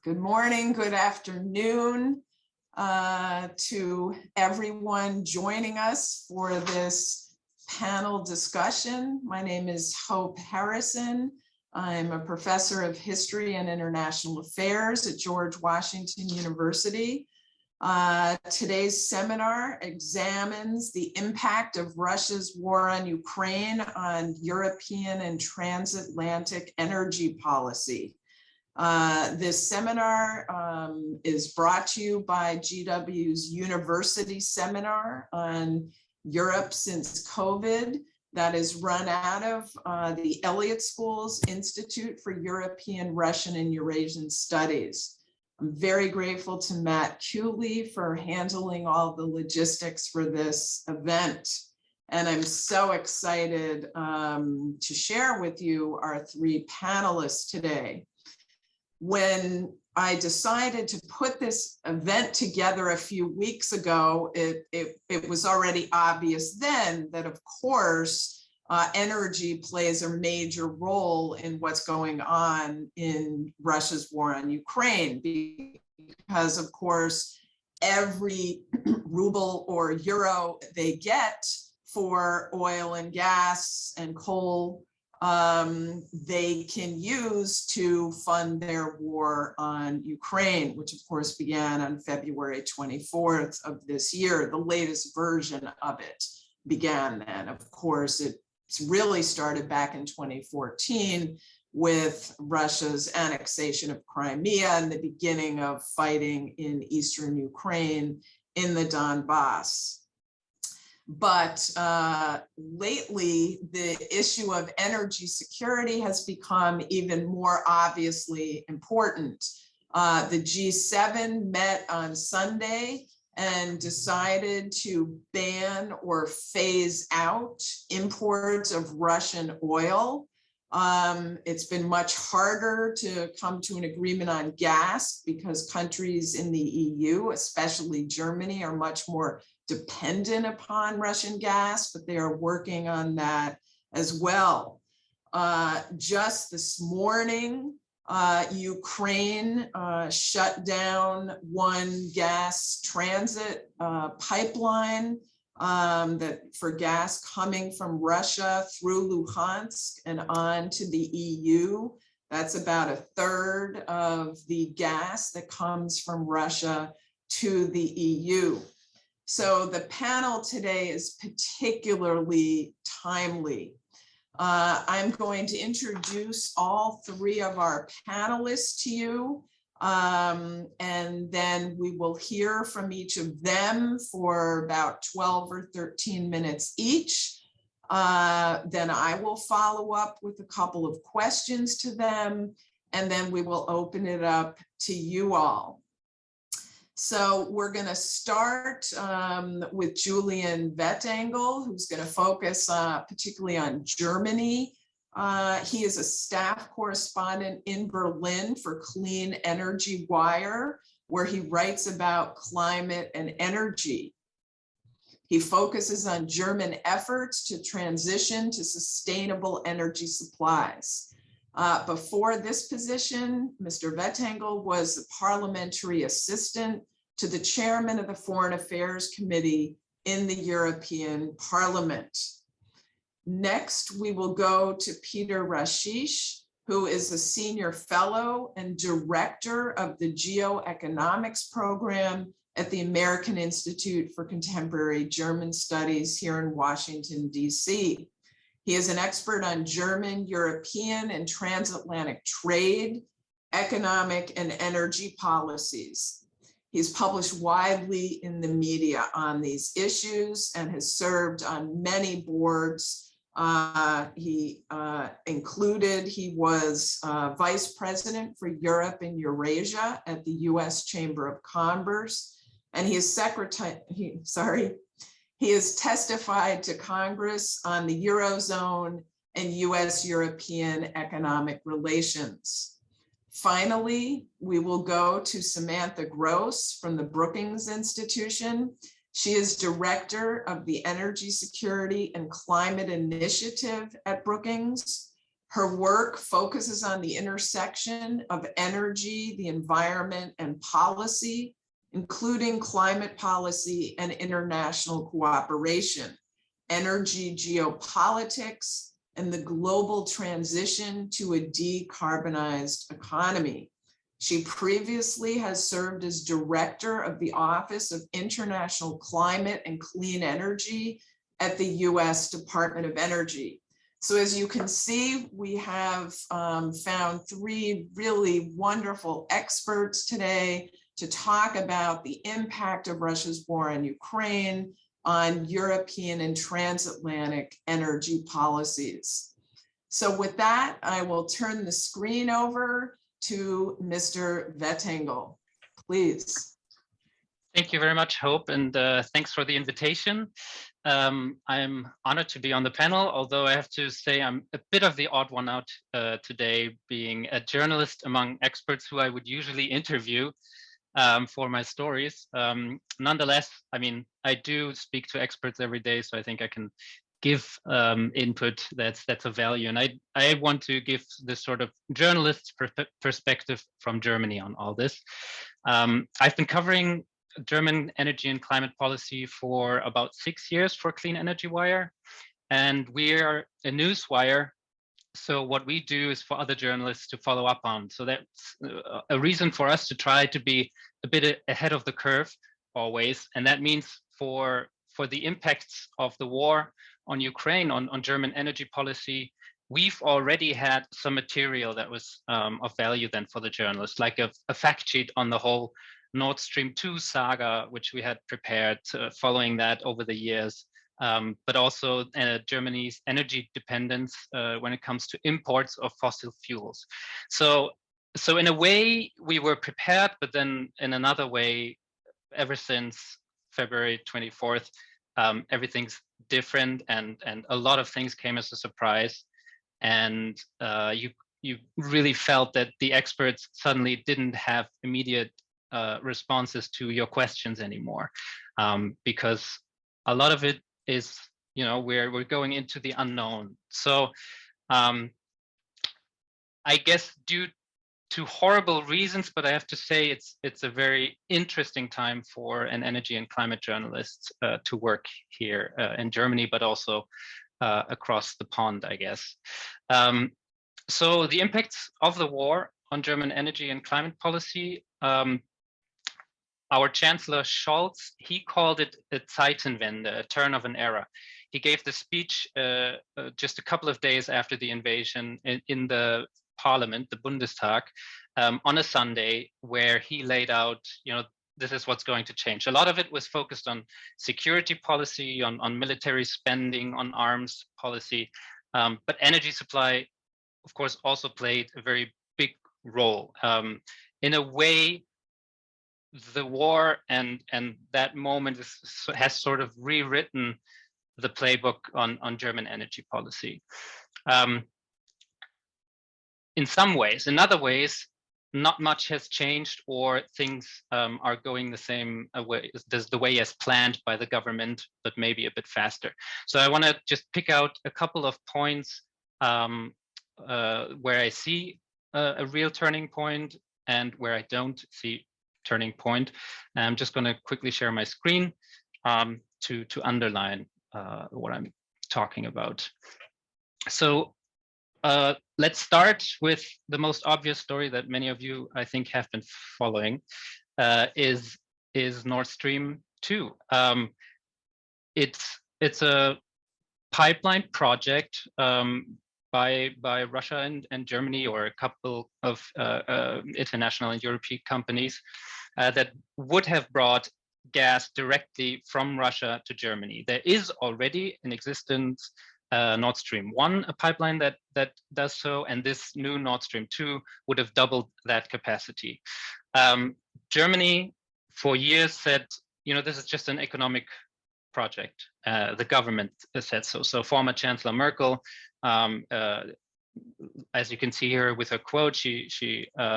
Good morning, good afternoon to everyone joining us for this panel discussion. My name is Hope Harrison. I'm a professor of history and international affairs at George Washington University. Today's seminar examines the impact of Russia's war on Ukraine on European and transatlantic energy policy. This seminar is brought to you by GW's University Seminar on Europe since COVID that is run out of the Elliott School's Institute for European, Russian, and Eurasian Studies. I'm very grateful to Matt Cooley for handling all the logistics for this event. And I'm so excited to share with you our three panelists today. When I decided to put this event together a few weeks ago, it was already obvious then that, of course, energy plays a major role in what's going on in Russia's war on Ukraine, because, of course, every ruble or euro they get for oil and gas and coal, they can use to fund their war on Ukraine, which of course began on February 24th of this year. The latest version of it began then. Of course, it really started back in 2014 with Russia's annexation of Crimea and the beginning of fighting in eastern Ukraine in the Donbass. But lately, the issue of energy security has become even more obviously important. The G7 met on Sunday and decided to ban or phase out imports of Russian oil. It's been much harder to come to an agreement on gas because countries in the EU, especially Germany, are much more dependent upon Russian gas, but they are working on that as well. Just this morning, Ukraine shut down one gas transit pipeline for gas coming from Russia through Luhansk and on to the EU. That's about a third of the gas that comes from Russia to the EU. So the panel today is particularly timely. I'm going to introduce all three of our panelists to you, and then we will hear from each of them for about 12 or 13 minutes each. Then I will follow up with a couple of questions to them, and then we will open it up to you all. So we're going to start with Julian Wettengel, who's going to focus particularly on Germany. He is a staff correspondent in Berlin for Clean Energy Wire, where he writes about climate and energy. He focuses on German efforts to transition to sustainable energy supplies. Before this position, Mr. Wettengel was the parliamentary assistant to the chairman of the Foreign Affairs Committee in the European Parliament. Next, we will go to Peter Rashish, who is a senior fellow and director of the geoeconomics program at the American Institute for Contemporary German Studies here in Washington, D.C. He is an expert on German, European, and transatlantic trade, economic, and energy policies. He's published widely in the media on these issues and has served on many boards. He was vice president for Europe and Eurasia at the U.S. Chamber of Commerce, and he is he has testified to Congress on the Eurozone and U.S.-European economic relations. Finally, we will go to Samantha Gross from the Brookings Institution. She is director of the Energy Security and Climate Initiative at Brookings. Her work focuses on the intersection of energy, the environment, and policy, including climate policy and international cooperation, energy geopolitics, and the global transition to a decarbonized economy. She previously has served as director of the Office of International Climate and Clean Energy at the US Department of Energy. So as you can see, we have found three really wonderful experts today to talk about the impact of Russia's war on Ukraine on European and transatlantic energy policies. So with that, I will turn the screen over to Mr. Wettengel, please. Thank you very much, Hope, and thanks for the invitation. I'm honored to be on the panel, although I have to say I'm a bit of the odd one out today, being a journalist among experts who I would usually interview for my stories. Nonetheless, I mean, I do speak to experts every day, so I think I can give input that's of value. And I want to give this sort of journalist's perspective from Germany on all this. I've been covering German energy and climate policy for about 6 years for Clean Energy Wire, and we're a news wire. So what we do is for other journalists to follow up on. So that's a reason for us to try to be a bit ahead of the curve always. And that means for the impacts of the war on Ukraine, on German energy policy, we've already had some material that was of value then for the journalists, like a fact sheet on the whole Nord Stream 2 saga, which we had prepared following that over the years, but also Germany's energy dependence when it comes to imports of fossil fuels. So in a way, we were prepared, but then in another way, ever since February 24th, everything's different, and a lot of things came as a surprise. And you really felt that the experts suddenly didn't have immediate responses to your questions anymore, because a lot of it is, you know, we're going into the unknown. So I guess due to horrible reasons, but I have to say it's a very interesting time for an energy and climate journalist to work here in Germany, but also across the pond, I guess. So the impacts of the war on German energy and climate policy, our Chancellor Scholz, he called it a Zeitenwende, a turn of an era. He gave the speech just a couple of days after the invasion in the Parliament, the Bundestag, on a Sunday, where he laid out, you know, this is what's going to change. A lot of it was focused on security policy, on military spending, on arms policy, but energy supply, of course, also played a very big role. In a way, the war and that moment has sort of rewritten the playbook on German energy policy. In some ways. In other ways, not much has changed, or things are going the same way, the way as planned by the government, but maybe a bit faster. So I want to just pick out a couple of points where I see a real turning point and where I don't see turning point. And I'm just going to quickly share my screen to underline what I'm talking about. So let's start with the most obvious story that many of you, I think, have been following, is Nord Stream 2. It's a pipeline project by Russia and Germany, or a couple of international and European companies that would have brought gas directly from Russia to Germany. There is already in existence Nord Stream 1, a pipeline that does so, and this new Nord Stream 2 would have doubled that capacity. Germany for years said, you know, this is just an economic project. The government said so. So former Chancellor Merkel, as you can see here with her quote, she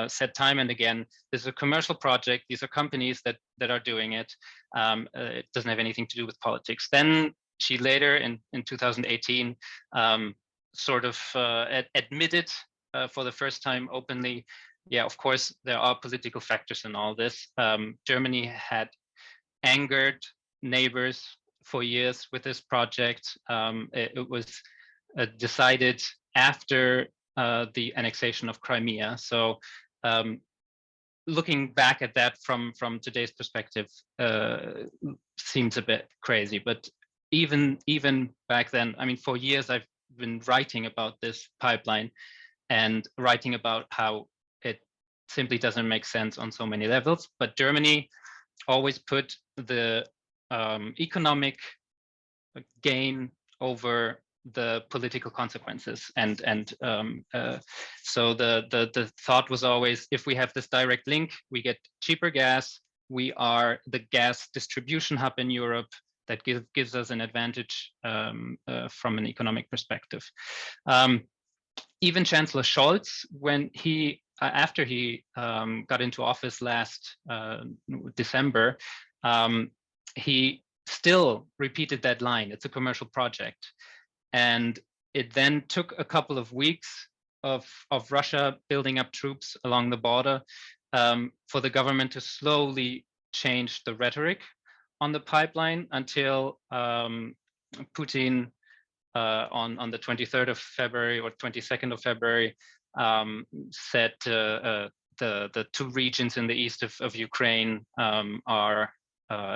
said time and again, this is a commercial project. These are companies that are doing it. It doesn't have anything to do with politics. Then she later in 2018 sort of admitted for the first time openly, yeah, of course, there are political factors in all this. Germany had angered neighbors for years with this project. It was decided after the annexation of Crimea. So looking back at that from today's perspective seems a bit crazy. But even back then, I mean, for years I've been writing about this pipeline and writing about how it simply doesn't make sense on so many levels. But Germany always put the economic gain over the political consequences, and so the thought was always, if we have this direct link, we get cheaper gas. We are the gas distribution hub in Europe. That gives us an advantage from an economic perspective. Even Chancellor Scholz, when he after he got into office last December, he still repeated that line. It's a commercial project. And it then took a couple of weeks of Russia building up troops along the border for the government to slowly change the rhetoric on the pipeline until Putin on the 23rd of February or 22nd of February said the two regions in the east of Ukraine are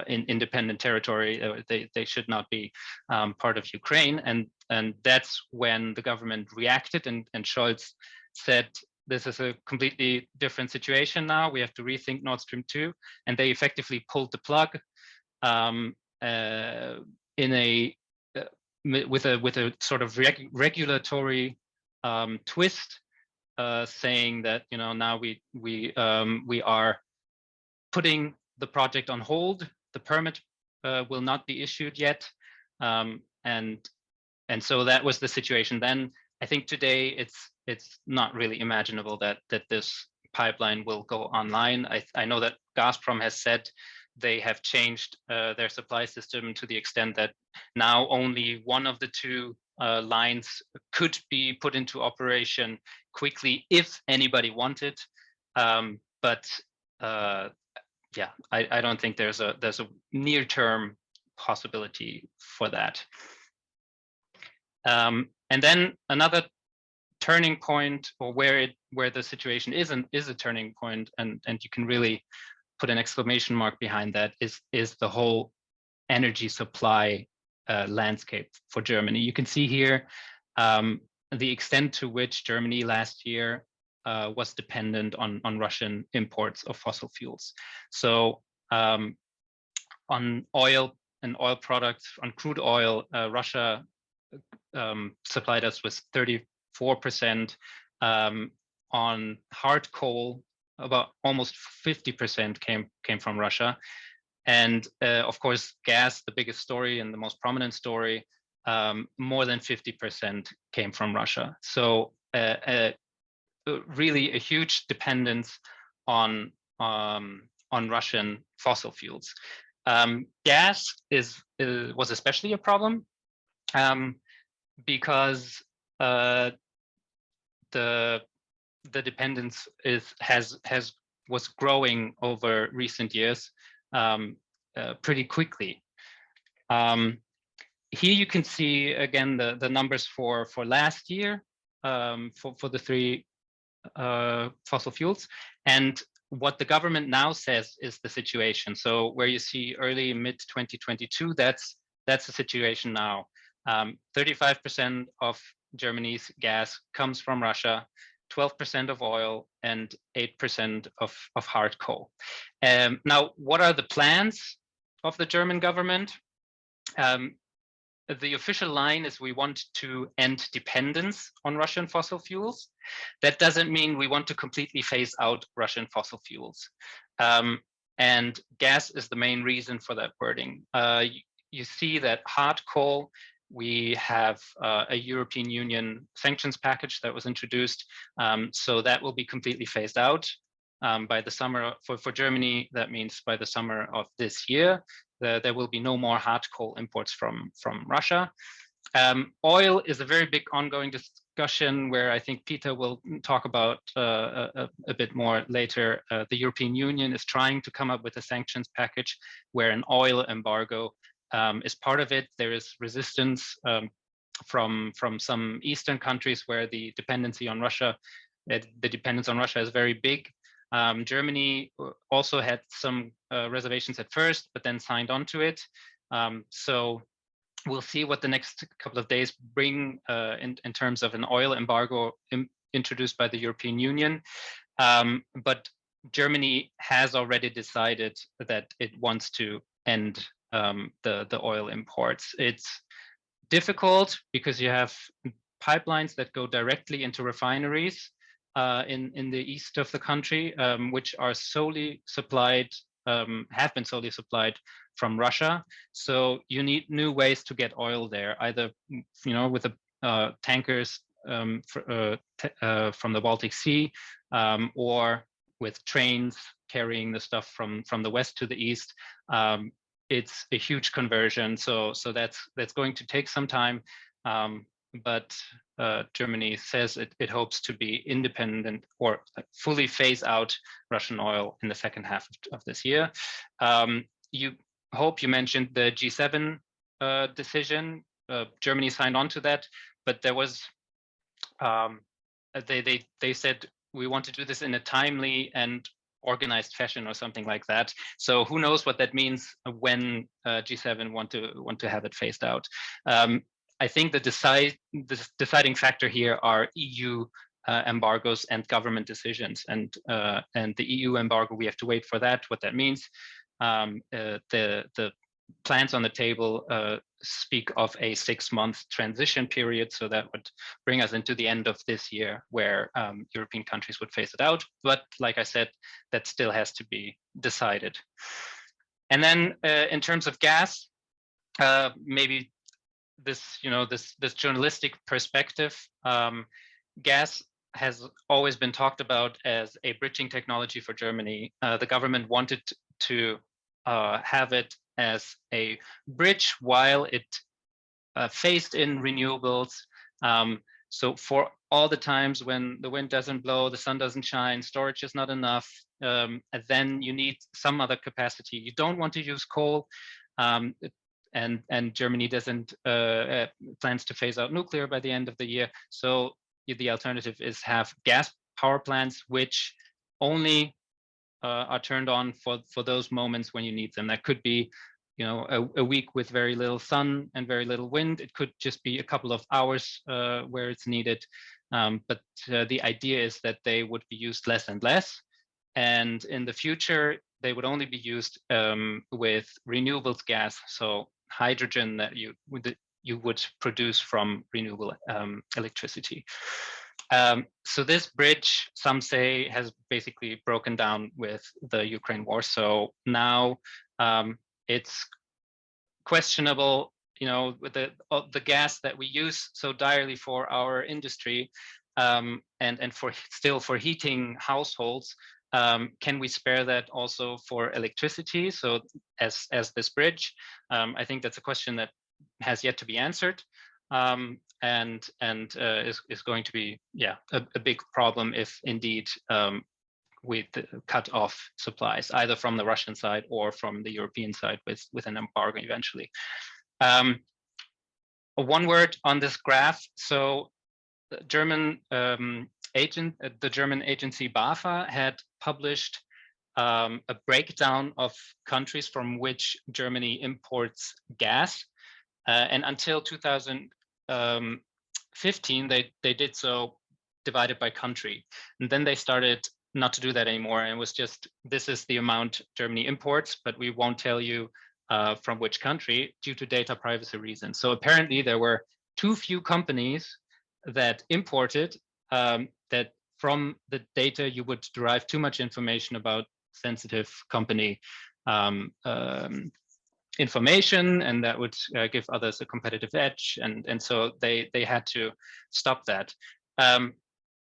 in independent territory. They should not be part of Ukraine, and that's when the government reacted, and Scholz said, this is a completely different situation now. We have to rethink Nord Stream 2, and they effectively pulled the plug with a sort of regulatory twist, saying that, you know, now we are putting the project on hold. The permit will not be issued yet, and so that was the situation then. I think today it's not really imaginable that this pipeline will go online. I know that Gazprom has said they have changed their supply system to the extent that now only one of the two lines could be put into operation quickly if anybody wanted. But yeah, I don't think there's a near-term possibility for that. And then another turning point, or where the situation is a turning point, and you can really put an exclamation mark behind that, is the whole energy supply landscape for Germany. You can see here the extent to which Germany last year was dependent on Russian imports of fossil fuels. So on oil and oil products, on crude oil, Russia supplied us with 34%. On hard coal, about almost 50% came from Russia. And of course, gas, the biggest story and the most prominent story, more than 50% came from Russia. So really a huge dependence on Russian fossil fuels. Gas was especially a problem because the dependence was growing over recent years pretty quickly. Here you can see again the numbers for last year for the three fossil fuels, and what the government now says is the situation. So where you see early mid 2022, that's the situation now. 35% of Germany's gas comes from Russia, 12% of oil, and 8% of hard coal. Now, what are the plans of the German government? The official line is we want to end dependence on Russian fossil fuels. That doesn't mean we want to completely phase out Russian fossil fuels. And gas is the main reason for that wording. You see that hard coal, we have a European Union sanctions package that was introduced. So that will be completely phased out by the summer. For Germany, that means by the summer of this year. There will be no more hard coal imports from Russia. Oil is a very big ongoing discussion where I think Peter will talk about a bit more later. The European Union is trying to come up with a sanctions package where an oil embargo is part of it. There is resistance from some Eastern countries where the dependency on Russia, the dependence on Russia is very big. Germany also had some reservations at first, but then signed on to it. So we'll see what the next couple of days bring in terms of an oil embargo introduced by the European Union. But Germany has already decided that it wants to end the oil imports. It's difficult because you have pipelines that go directly into refineries in the east of the country, which are solely supplied, have been solely supplied from Russia. So you need new ways to get oil there, either with the tankers from the Baltic Sea, or with trains carrying the stuff from the west to the east. It's a huge conversion, so that's going to take some time. But Germany says it hopes to be independent or fully phase out Russian oil in the second half of this year. You mentioned the G7 decision. Germany signed on to that, but there was they said we want to do this in a timely and organized fashion or something like that. So who knows what that means when G7 want to have it phased out. I think the deciding factor here are EU embargoes and government decisions, and the EU embargo, we have to wait for that, what that means. The plans on the table speak of a 6-month transition period, so that would bring us into the end of this year where European countries would phase it out. But like I said, that still has to be decided. And then in terms of gas, maybe this journalistic perspective, gas has always been talked about as a bridging technology for Germany. The government wanted to have it as a bridge while it phased in renewables. So for all the times when the wind doesn't blow, the sun doesn't shine, storage is not enough, and then you need some other capacity. You don't want to use coal, and Germany doesn't plans to phase out nuclear by the end of the year. So the alternative is have gas power plants which only are turned on for those moments when you need them. That could be, a week with very little sun and very little wind. It could just be a couple of hours where it's needed. But the idea is that they would be used less and less. And in the future, they would only be used with renewables gas, so hydrogen that you would produce from renewable electricity. So this bridge, some say, has basically broken down with the Ukraine war. So now it's questionable, with the gas that we use so direly for our industry, and for heating households. Can we spare that also for electricity? So as this bridge, I think that's a question that has yet to be answered. And is going to be a big problem if indeed we cut off supplies either from the Russian side or from the European side with an embargo eventually. One word on this graph. So the German agency BAFA had published a breakdown of countries from which Germany imports gas, and until 2015 they did so divided by country, and then they started not to do that anymore, and it was just, this is the amount Germany imports, but we won't tell you from which country due to data privacy reasons. So apparently there were too few companies that imported, that from the data you would derive too much information about sensitive company information, and that would give others a competitive edge, and so they had to stop that.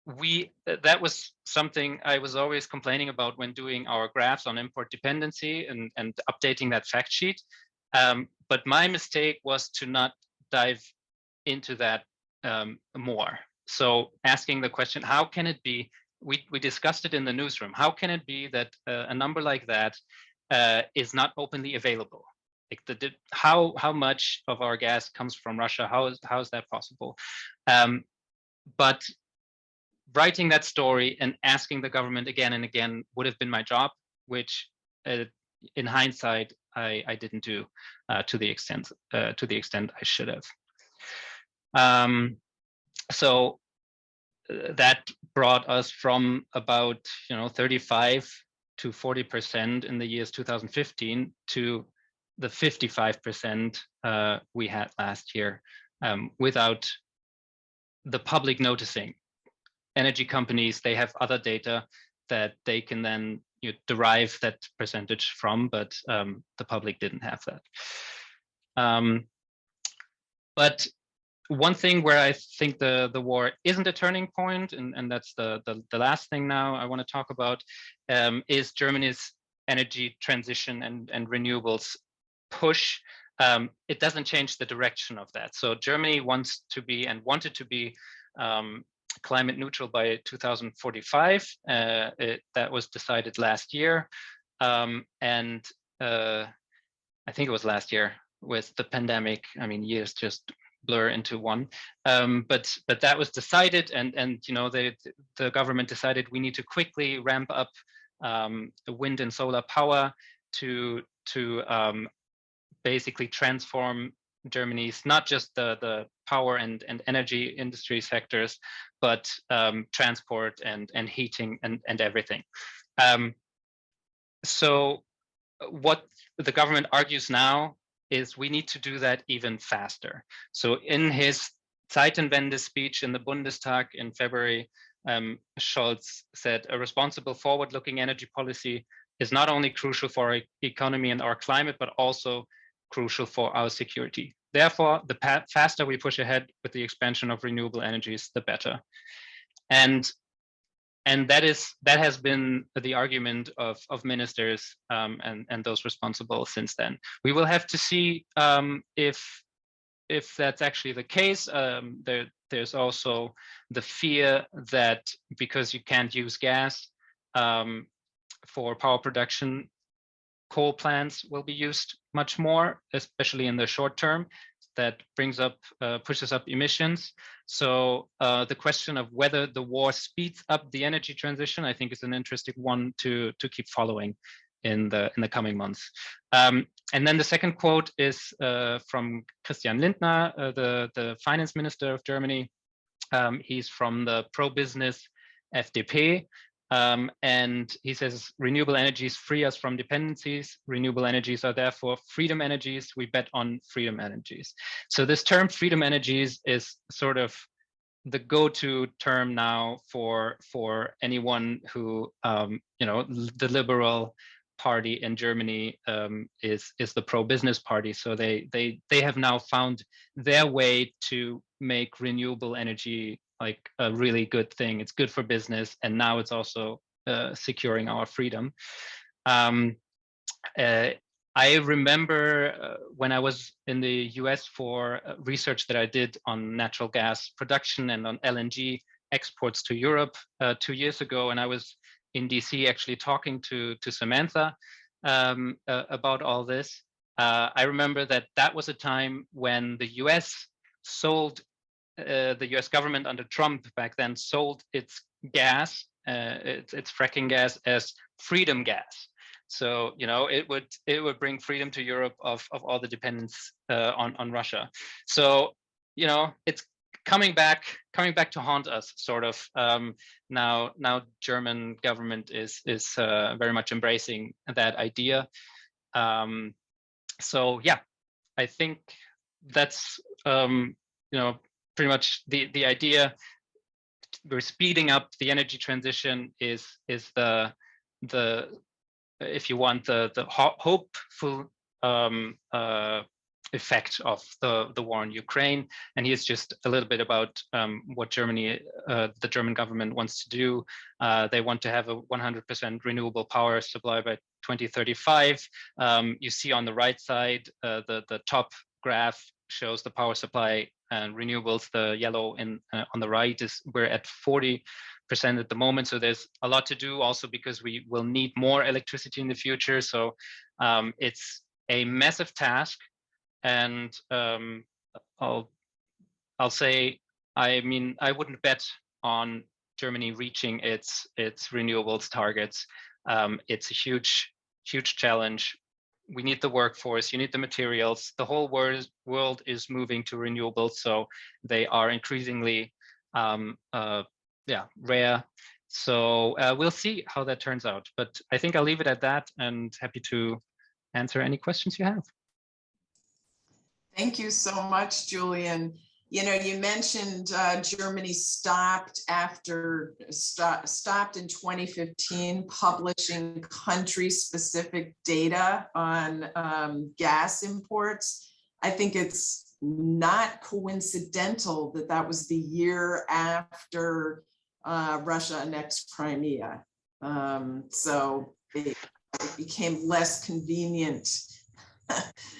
That was something I was always complaining about when doing our graphs on import dependency and updating that fact sheet. But my mistake was to not dive into that more. So asking the question, how can it be, we discussed it in the newsroom, how can it be that a number like that is not openly available? Like how much of our gas comes from Russia? How is that possible? But writing that story and asking the government again and again would have been my job, which in hindsight I didn't do to the extent I should have. So that brought us from about 35 to 40% in the years 2015 to the 55% we had last year, without the public noticing. Energy companies, they have other data that they can then derive that percentage from, but the public didn't have that. But one thing where I think the war isn't a turning point, and that's the last thing now I want to talk about, is Germany's energy transition and renewables push. It doesn't change the direction of that. So Germany wants to be and wanted to be climate neutral by 2045. That was decided last year. And I think it was last year with the pandemic. I mean, years just blur into one. But that was decided, and the government decided we need to quickly ramp up the wind and solar power to basically transform Germany's, not just the power and energy industry sectors, but transport and heating and everything. So what the government argues now is we need to do that even faster. So in his Zeitenwende speech in the Bundestag in February, Scholz said a responsible forward-looking energy policy is not only crucial for our economy and our climate, but also crucial for our security. Therefore, the faster we push ahead with the expansion of renewable energies, the better. And that has been the argument of ministers and those responsible since then. We will have to see if that's actually the case. There's also the fear that because you can't use gas for power production, coal plants will be used much more, especially in the short term. That pushes up emissions. So the question of whether the war speeds up the energy transition, I think, is an interesting one to keep following in the coming months. And then the second quote is from Christian Lindner, the finance minister of Germany. He's from the pro-business FDP. And he says, renewable energies free us from dependencies. Renewable energies are therefore freedom energies. We bet on freedom energies. So this term freedom energies is sort of the go-to term now for anyone who, the liberal party in Germany is the pro-business party. So they have now found their way to make renewable energy like a really good thing. It's good for business, and now it's also securing our freedom. I remember when I was in the US for research that I did on natural gas production and on LNG exports to Europe 2 years ago, and I was in DC actually talking to Samantha about all this. I remember that was a time when the US sold, the US government under Trump back then sold its gas, its fracking gas, as freedom gas. So it would bring freedom to Europe of all the dependence on Russia. So it's coming back to haunt us, sort of. Now German government is very much embracing that idea. So yeah, I think that's pretty much the idea. We're speeding up the energy transition is the if you want the hopeful effect of the war in Ukraine. And here's just a little bit about what the German government wants to do. They want to have a 100% renewable power supply by 2035. You see on the right side, the top graph shows the power supply and renewables, the yellow on the right, we're at 40% at the moment. So there's a lot to do also because we will need more electricity in the future. So it's a massive task. And I'll say, I mean, I wouldn't bet on Germany reaching its renewables targets. It's a huge challenge. We need the workforce, you need the materials. The whole world is moving to renewables, so they are increasingly rare. So we'll see how that turns out. But I think I'll leave it at that, and happy to answer any questions you have. Thank you so much, Julian. You know, you mentioned Germany stopped in 2015 publishing country-specific data on gas imports. I think it's not coincidental that that was the year after Russia annexed Crimea. So it became less convenient.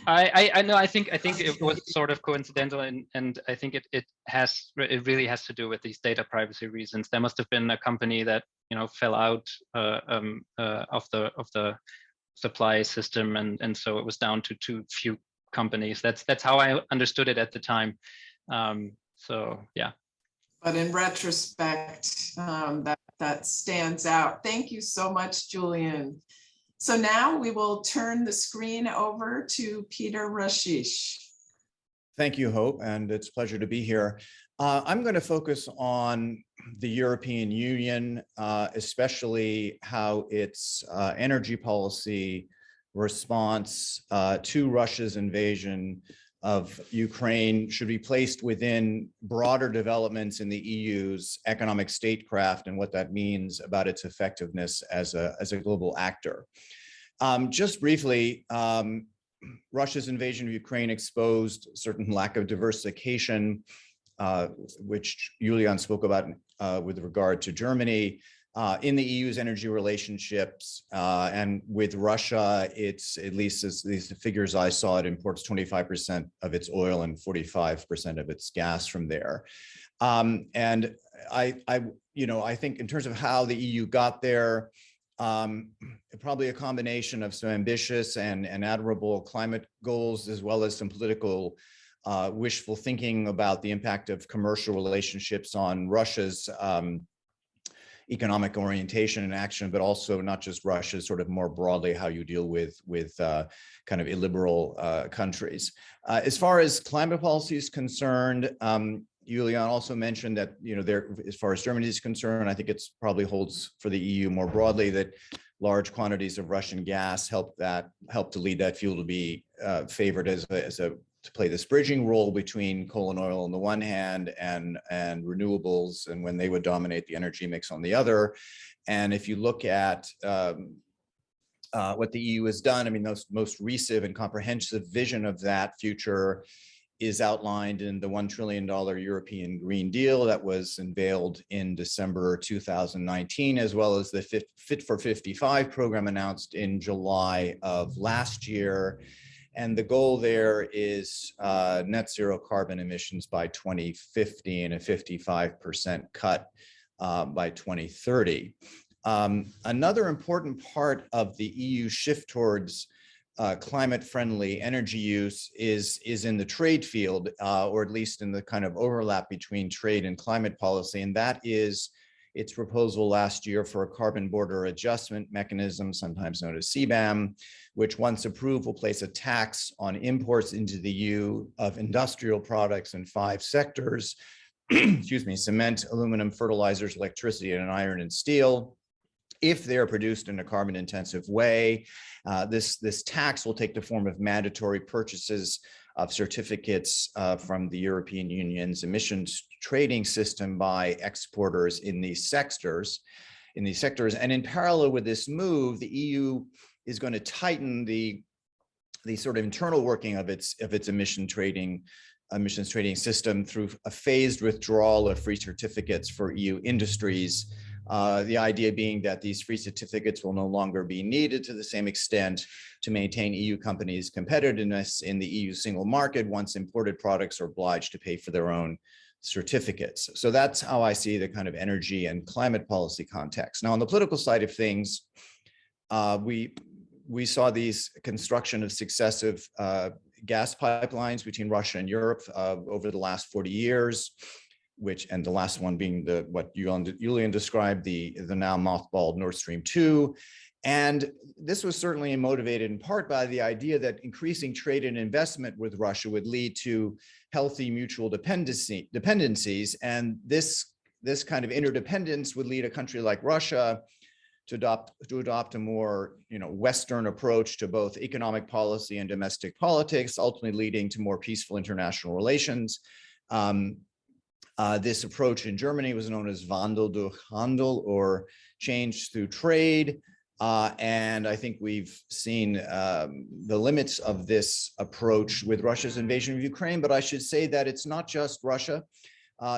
I know. I think it was sort of coincidental, and I think it really has to do with these data privacy reasons. There must have been a company that fell out of the supply system, and so it was down to too few companies. That's how I understood it at the time. So yeah. But in retrospect, that stands out. Thank you so much, Julian. So now we will turn the screen over to Peter Rashish. Thank you, Hope, and it's a pleasure to be here. I'm going to focus on the European Union, especially how its energy policy response to Russia's invasion of Ukraine should be placed within broader developments in the EU's economic statecraft and what that means about its effectiveness as a global actor. Just briefly, Russia's invasion of Ukraine exposed certain lack of diversification, which Julian spoke about with regard to Germany. In the EU's energy relationships and with Russia, it's at least the figures I saw, it imports 25% of its oil and 45% of its gas from there. And I think in terms of how the EU got there, probably a combination of some ambitious and admirable climate goals, as well as some political wishful thinking about the impact of commercial relationships on Russia's economic orientation and action, but also not just Russia, sort of more broadly how you deal with kind of illiberal countries. As far as climate policy is concerned, Julian also mentioned that as far as Germany is concerned, I think it's probably holds for the EU more broadly that large quantities of Russian gas help to lead that fuel to be favored to play this bridging role between coal and oil on the one hand and renewables, and when they would dominate the energy mix on the other. And if you look at what the EU has done, I mean, the most recent and comprehensive vision of that future is outlined in the $1 trillion European Green Deal that was unveiled in December 2019, as well as the Fit for 55 program announced in July of last year. And the goal there is net zero carbon emissions by 2050 and a 55% cut by 2030. Another important part of the EU shift towards climate-friendly energy use is in the trade field, or at least in the kind of overlap between trade and climate policy, and that is its proposal last year for a carbon border adjustment mechanism, sometimes known as CBAM, which once approved will place a tax on imports into the EU of industrial products in 5 sectors, excuse me, cement, aluminum, fertilizers, electricity, and iron and steel, if they're produced in a carbon intensive way. This tax will take the form of mandatory purchases of certificates from the European Union's emissions trading system by exporters in these sectors. And in parallel with this move, the EU is going to tighten the sort of internal working of its emissions trading system through a phased withdrawal of free certificates for EU industries The idea being that these free certificates will no longer be needed to the same extent to maintain EU companies' competitiveness in the EU single market once imported products are obliged to pay for their own certificates. So that's how I see the kind of energy and climate policy context. Now, on the political side of things, we saw these construction of successive gas pipelines between Russia and Europe over the last 40 years, and the last one being what Julian described, the now mothballed Nord Stream 2. And this was certainly motivated in part by the idea that increasing trade and investment with Russia would lead to healthy mutual dependencies. And this kind of interdependence would lead a country like Russia to adopt a more Western approach to both economic policy and domestic politics, ultimately leading to more peaceful international relations. This approach in Germany was known as Wandel durch Handel, or change through trade. And I think we've seen the limits of this approach with Russia's invasion of Ukraine, but I should say that it's not just Russia.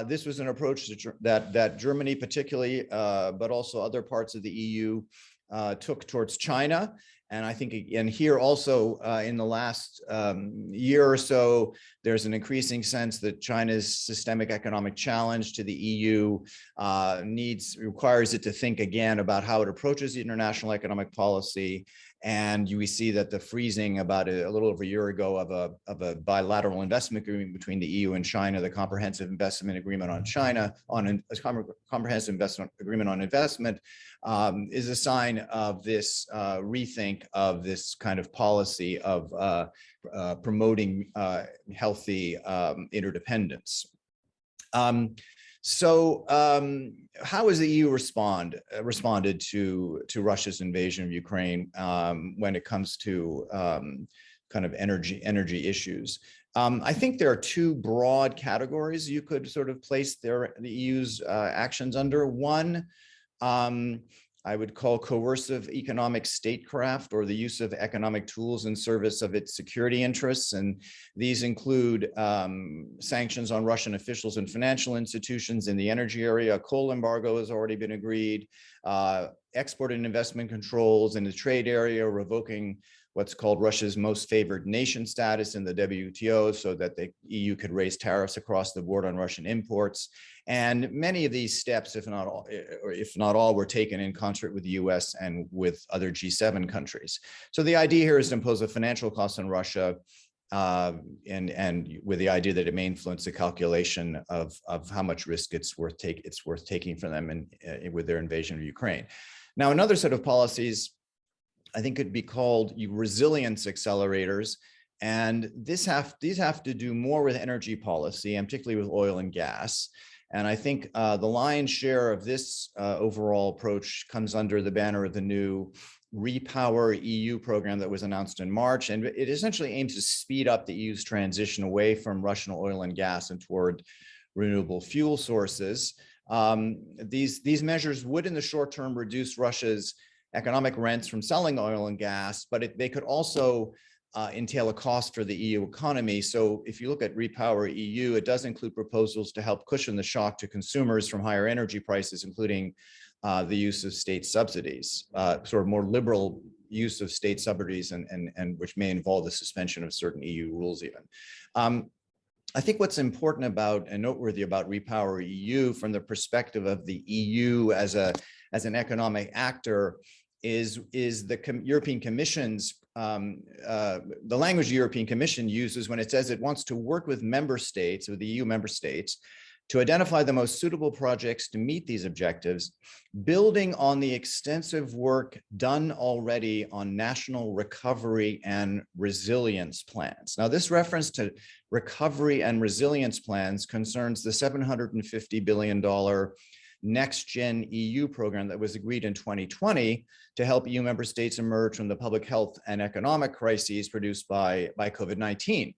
This was an approach that Germany particularly, but also other parts of the EU took towards China. And I think, again, here also in the last year or so, there's an increasing sense that China's systemic economic challenge to the EU requires it to think again about how it approaches the international economic policy. And we see that the freezing about a little over a year ago of a bilateral investment agreement between the EU and China, the Comprehensive Investment Agreement on China, Comprehensive Investment Agreement on Investment, is a sign of this rethink of this kind of policy of promoting healthy interdependence. So how has the EU responded to Russia's invasion of Ukraine when it comes to kind of energy issues? I think there are two broad categories you could sort of place the EU's actions under. One, I would call coercive economic statecraft, or the use of economic tools in service of its security interests. And these include sanctions on Russian officials and financial institutions in the energy area. A coal embargo has already been agreed. Export and investment controls in the trade area, revoking what's called Russia's most favored nation status in the WTO, so that the EU could raise tariffs across the board on Russian imports. And many of these steps, if not all, were taken in concert with the US and with other G7 countries. So the idea here is to impose a financial cost on Russia, and with the idea that it may influence the calculation of how much risk it's worth taking for them with their invasion of Ukraine. Now, another set of policies I think could be called resilience accelerators. And these have to do more with energy policy, and particularly with oil and gas. And I think the lion's share of this overall approach comes under the banner of the new Repower EU program that was announced in March. And it essentially aims to speed up the EU's transition away from Russian oil and gas and toward renewable fuel sources. These measures would, in the short term, reduce Russia's economic rents from selling oil and gas, but they could also entail a cost for the EU economy. So if you look at Repower EU, it does include proposals to help cushion the shock to consumers from higher energy prices, including the use of state subsidies, sort of more liberal use of state subsidies, and which may involve the suspension of certain EU rules even. I think what's important about and noteworthy about Repower EU from the perspective of the EU as an economic actor is the European Commission's, the language the European Commission uses when it says it wants to work with member states, or the EU member states, to identify the most suitable projects to meet these objectives, building on the extensive work done already on national recovery and resilience plans. Now, this reference to recovery and resilience plans concerns the $750 billion Next Gen EU program that was agreed in 2020 to help EU member states emerge from the public health and economic crises produced by COVID-19.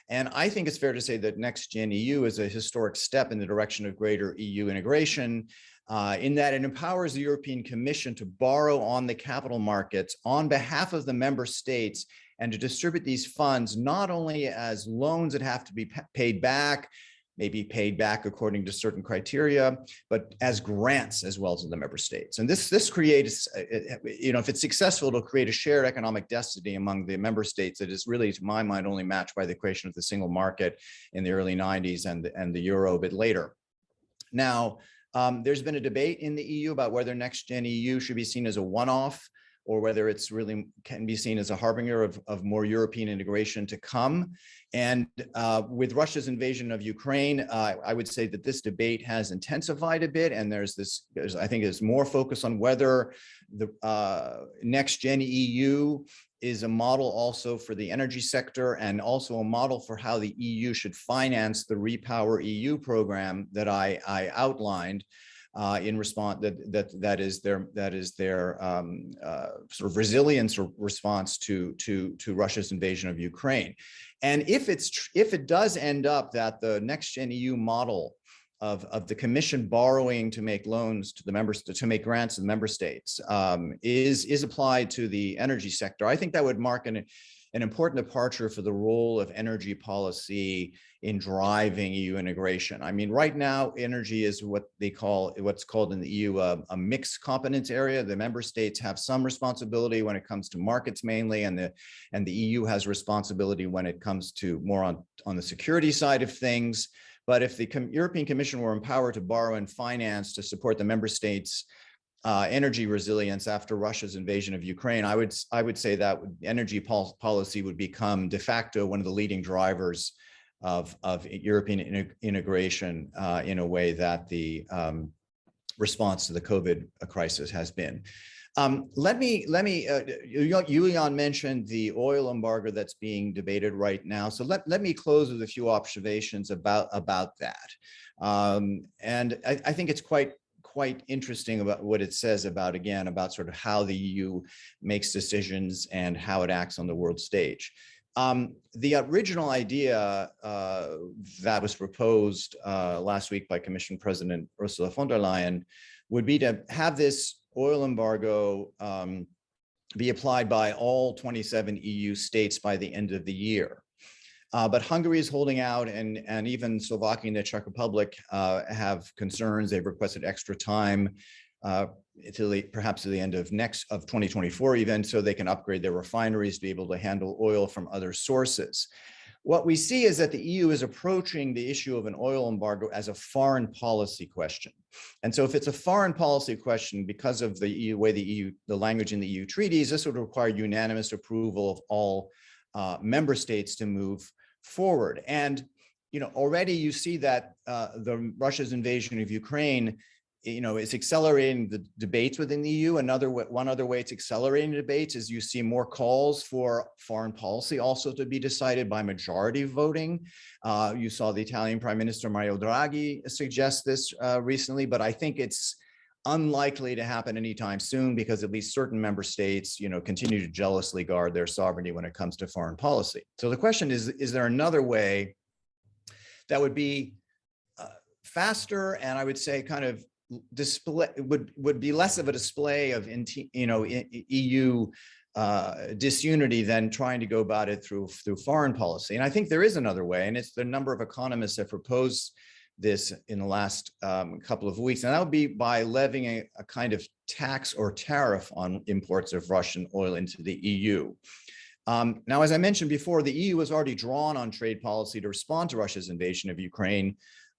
And I think it's fair to say that Next Gen EU is a historic step in the direction of greater EU integration, in that it empowers the European Commission to borrow on the capital markets on behalf of the member states, and to distribute these funds not only as loans that have to be paid back may be paid back according to certain criteria, but as grants as well as the member states. And this creates, if it's successful, it'll create a shared economic destiny among the member states that is really, to my mind, only matched by the creation of the single market in the early 90s and the euro a bit later. Now, there's been a debate in the EU about whether Next Gen EU should be seen as a one-off or whether it's really can be seen as a harbinger of more European integration to come. And with Russia's invasion of Ukraine, I would say that this debate has intensified a bit, and I think there's more focus on whether the Next Gen EU is a model also for the energy sector and also a model for how the EU should finance the Repower EU program that I outlined. In response, that is their sort of resilience or response to Russia's invasion of Ukraine. And if it does end up that the Next Gen EU model of the Commission borrowing to make loans to the members, to make grants to the member states is applied to the energy sector, I think that would mark an important departure for the role of energy policy in driving EU integration. I mean, right now, energy is what's called in the EU a mixed competence area. The member states have some responsibility when it comes to markets mainly, and the EU has responsibility when it comes to more on the security side of things. But if the European Commission were empowered to borrow and finance to support the member states' energy resilience after Russia's invasion of Ukraine, I would say that energy policy would become de facto one of the leading drivers of European integration in a way that the response to the COVID crisis has been. Julian mentioned the oil embargo that's being debated right now. So let me close with a few observations about that. And I think it's quite interesting about what it says about sort of how the EU makes decisions and how it acts on the world stage. The original idea that was proposed last week by Commission President Ursula von der Leyen would be to have this oil embargo be applied by all 27 EU states by the end of the year. But Hungary is holding out, and even Slovakia and the Czech Republic have concerns. They've requested extra time, perhaps to the end of 2024 even, so they can upgrade their refineries to be able to handle oil from other sources. What we see is that the EU is approaching the issue of an oil embargo as a foreign policy question. And so if it's a foreign policy question, because of the way the language in the EU treaties, this would require unanimous approval of all member states to move forward. And already you see that Russia's invasion of Ukraine, it's accelerating the debates within the EU. One other way it's accelerating debates is you see more calls for foreign policy also to be decided by majority voting. You saw the Italian Prime Minister Mario Draghi suggest this recently, but I think it's unlikely to happen anytime soon because at least certain member states, continue to jealously guard their sovereignty when it comes to foreign policy. So the question is there another way that would be faster, and I would say kind of would be less of a display of EU disunity than trying to go about it through foreign policy? And I think there is another way, and it's the number of economists have proposed this in the last couple of weeks, and that would be by levying a kind of tax or tariff on imports of Russian oil into the EU. Now, as I mentioned before, the EU has already drawn on trade policy to respond to Russia's invasion of Ukraine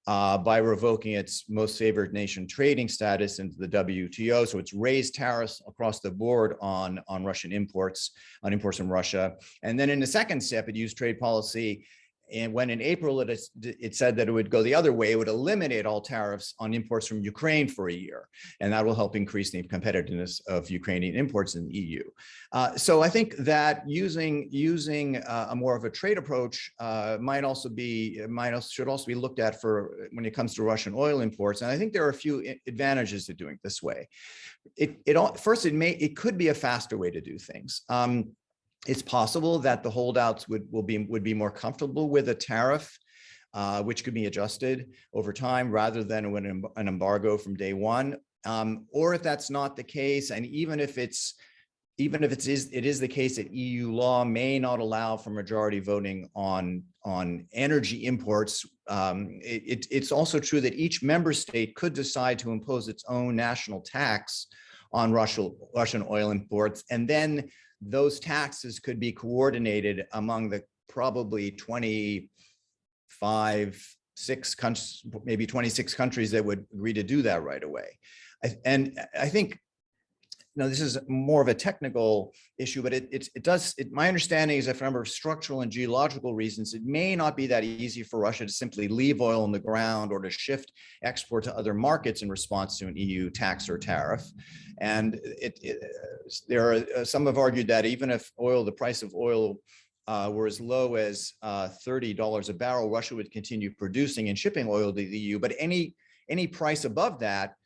by revoking its most favored nation trading status into the WTO. So it's raised tariffs across the board on Russian imports, on imports from Russia. And then in the second step, it used trade policy. And when in April it said that it would go the other way, it would eliminate all tariffs on imports from Ukraine for a year, and that will help increase the competitiveness of Ukrainian imports in the EU. So I think that using a more of a trade approach should also be looked at for when it comes to Russian oil imports. And I think there are a few advantages to doing it this way. It could be a faster way to do things. It's possible that the holdouts would be more comfortable with a tariff, which could be adjusted over time rather than with an embargo from day one. Or if that's not the case, and even if it's even if it is the case that EU law may not allow for majority voting on energy imports, it's also true that each member state could decide to impose its own national tax on Russian oil imports, and then those taxes could be coordinated among the probably 26 countries, maybe 26 countries that would agree to do that right away. And I think, now, this is more of a technical issue, but my understanding is that for a number of structural and geological reasons, it may not be that easy for Russia to simply leave oil on the ground or to shift export to other markets in response to an EU tax or tariff. And some have argued that even if the price of oil were as low as $30 a barrel, Russia would continue producing and shipping oil to the EU. But any price above that,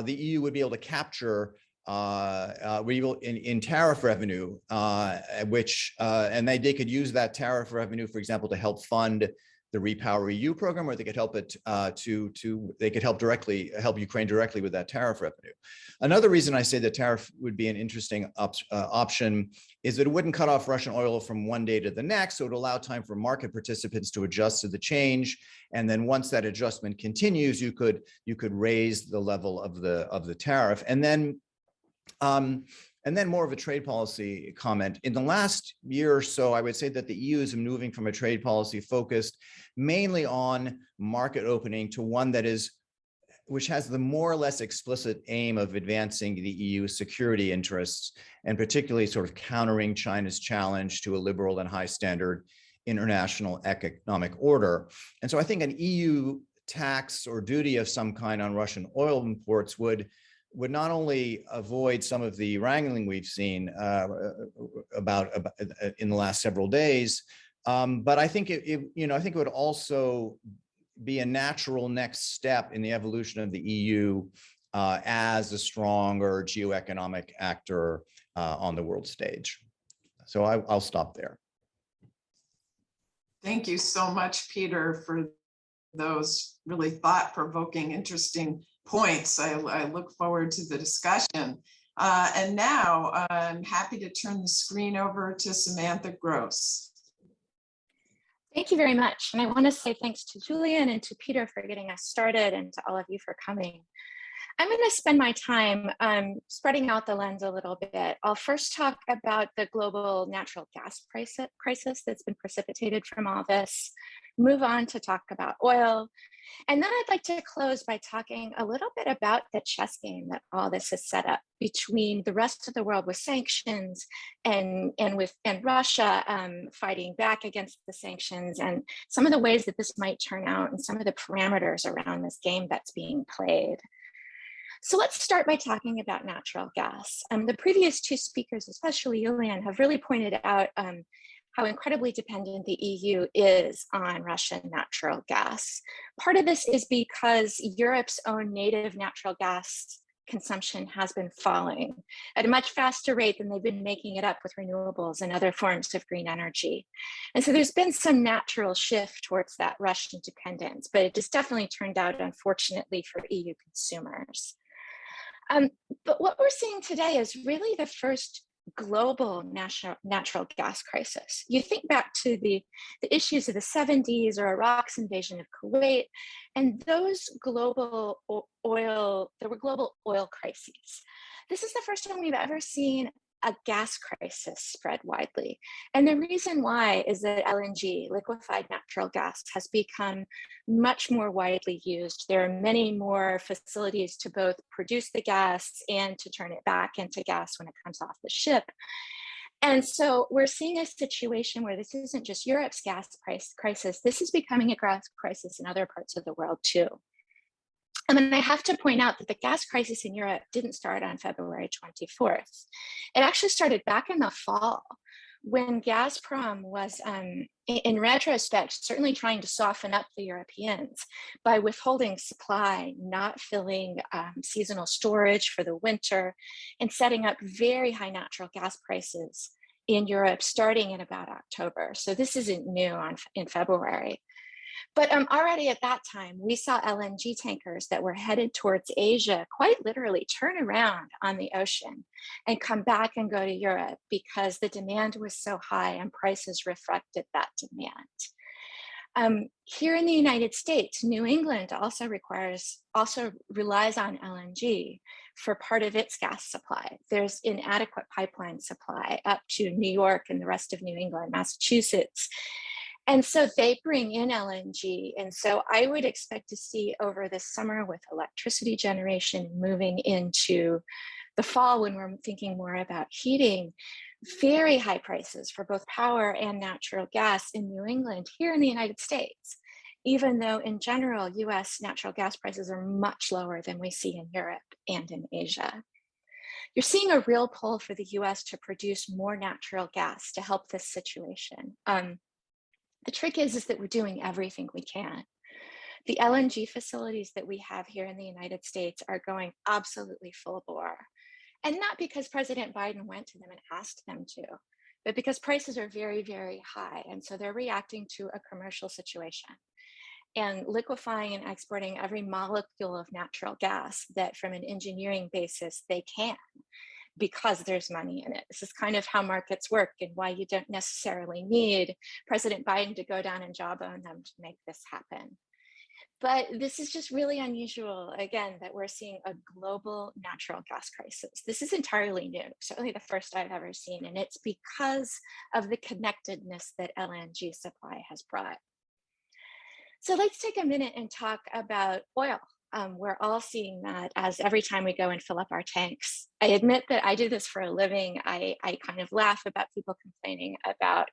the EU would be able to capture in tariff revenue, and they could use that tariff revenue, for example, to help fund the Repower EU program, or they could help they could help Ukraine directly with that tariff revenue. Another reason I say the tariff would be an interesting option is that it wouldn't cut off Russian oil from one day to the next, so it would allow time for market participants to adjust to the change. And then once that adjustment continues, you could raise the level of the tariff. And then more of a trade policy comment. In the last year or so, I would say that the EU is moving from a trade policy focused mainly on market opening to one which has the more or less explicit aim of advancing the EU's security interests, and particularly sort of countering China's challenge to a liberal and high standard international economic order. And so I think an EU tax or duty of some kind on Russian oil imports would not only avoid some of the wrangling we've seen about in the last several days, but I think it would also be a natural next step in the evolution of the EU as a stronger geoeconomic actor on the world stage. So I'll stop there. Thank you so much, Peter, for those really thought-provoking, interesting points. I look forward to the discussion. And now I'm happy to turn the screen over to Samantha Gross. Thank you very much. And I want to say thanks to Julian and to Peter for getting us started, and to all of you for coming. I'm going to spend my time spreading out the lens a little bit. I'll first talk about the global natural gas crisis that's been precipitated from all this, move on to talk about oil, and then I'd like to close by talking a little bit about the chess game that all this has set up between the rest of the world with sanctions and Russia fighting back against the sanctions, and some of the ways that this might turn out and some of the parameters around this game that's being played. So let's start by talking about natural gas. The previous two speakers, especially Julian, have really pointed out how incredibly dependent the EU is on Russian natural gas. Part of this is because Europe's own native natural gas consumption has been falling at a much faster rate than they've been making it up with renewables and other forms of green energy. And so there's been some natural shift towards that Russian dependence, but it just definitely turned out, unfortunately, for EU consumers. But what we're seeing today is really the first global natural gas crisis. You think back to the issues of the 70s or Iraq's invasion of Kuwait, and those there were global oil crises. This is the first time we've ever seen a gas crisis spread widely. And the reason why is that LNG, liquefied natural gas, has become much more widely used. There are many more facilities to both produce the gas and to turn it back into gas when it comes off the ship. And so we're seeing a situation where this isn't just Europe's gas price crisis, this is becoming a gas crisis in other parts of the world too. I mean, I have to point out that the gas crisis in Europe didn't start on February 24th. It actually started back in the fall when Gazprom was, in retrospect, certainly trying to soften up the Europeans by withholding supply, not filling seasonal storage for the winter, and setting up very high natural gas prices in Europe starting in about October. So this isn't new in February. But already at that time, we saw LNG tankers that were headed towards Asia quite literally turn around on the ocean and come back and go to Europe because the demand was so high and prices reflected that demand. Here in the United States, New England also relies on LNG for part of its gas supply. There's inadequate pipeline supply up to New York and the rest of New England, Massachusetts. And so they bring in LNG. And so I would expect to see over the summer with electricity generation moving into the fall when we're thinking more about heating, very high prices for both power and natural gas in New England here in the United States, even though in general, US natural gas prices are much lower than we see in Europe and in Asia. You're seeing a real pull for the US to produce more natural gas to help this situation. The trick is that we're doing everything we can. The LNG facilities that we have here in the United States are going absolutely full bore. And not because President Biden went to them and asked them to, but because prices are very, very high. And so they're reacting to a commercial situation and liquefying and exporting every molecule of natural gas that from an engineering basis they can, because there's money in it. This is kind of how markets work and why you don't necessarily need President Biden to go down and jawbone them to make this happen. But this is just really unusual, again, that we're seeing a global natural gas crisis. This is entirely new, certainly the first I've ever seen, and it's because of the connectedness that LNG supply has brought. So let's take a minute and talk about oil. We're all seeing that as every time we go and fill up our tanks. I admit that I do this for a living. I kind of laugh about people complaining about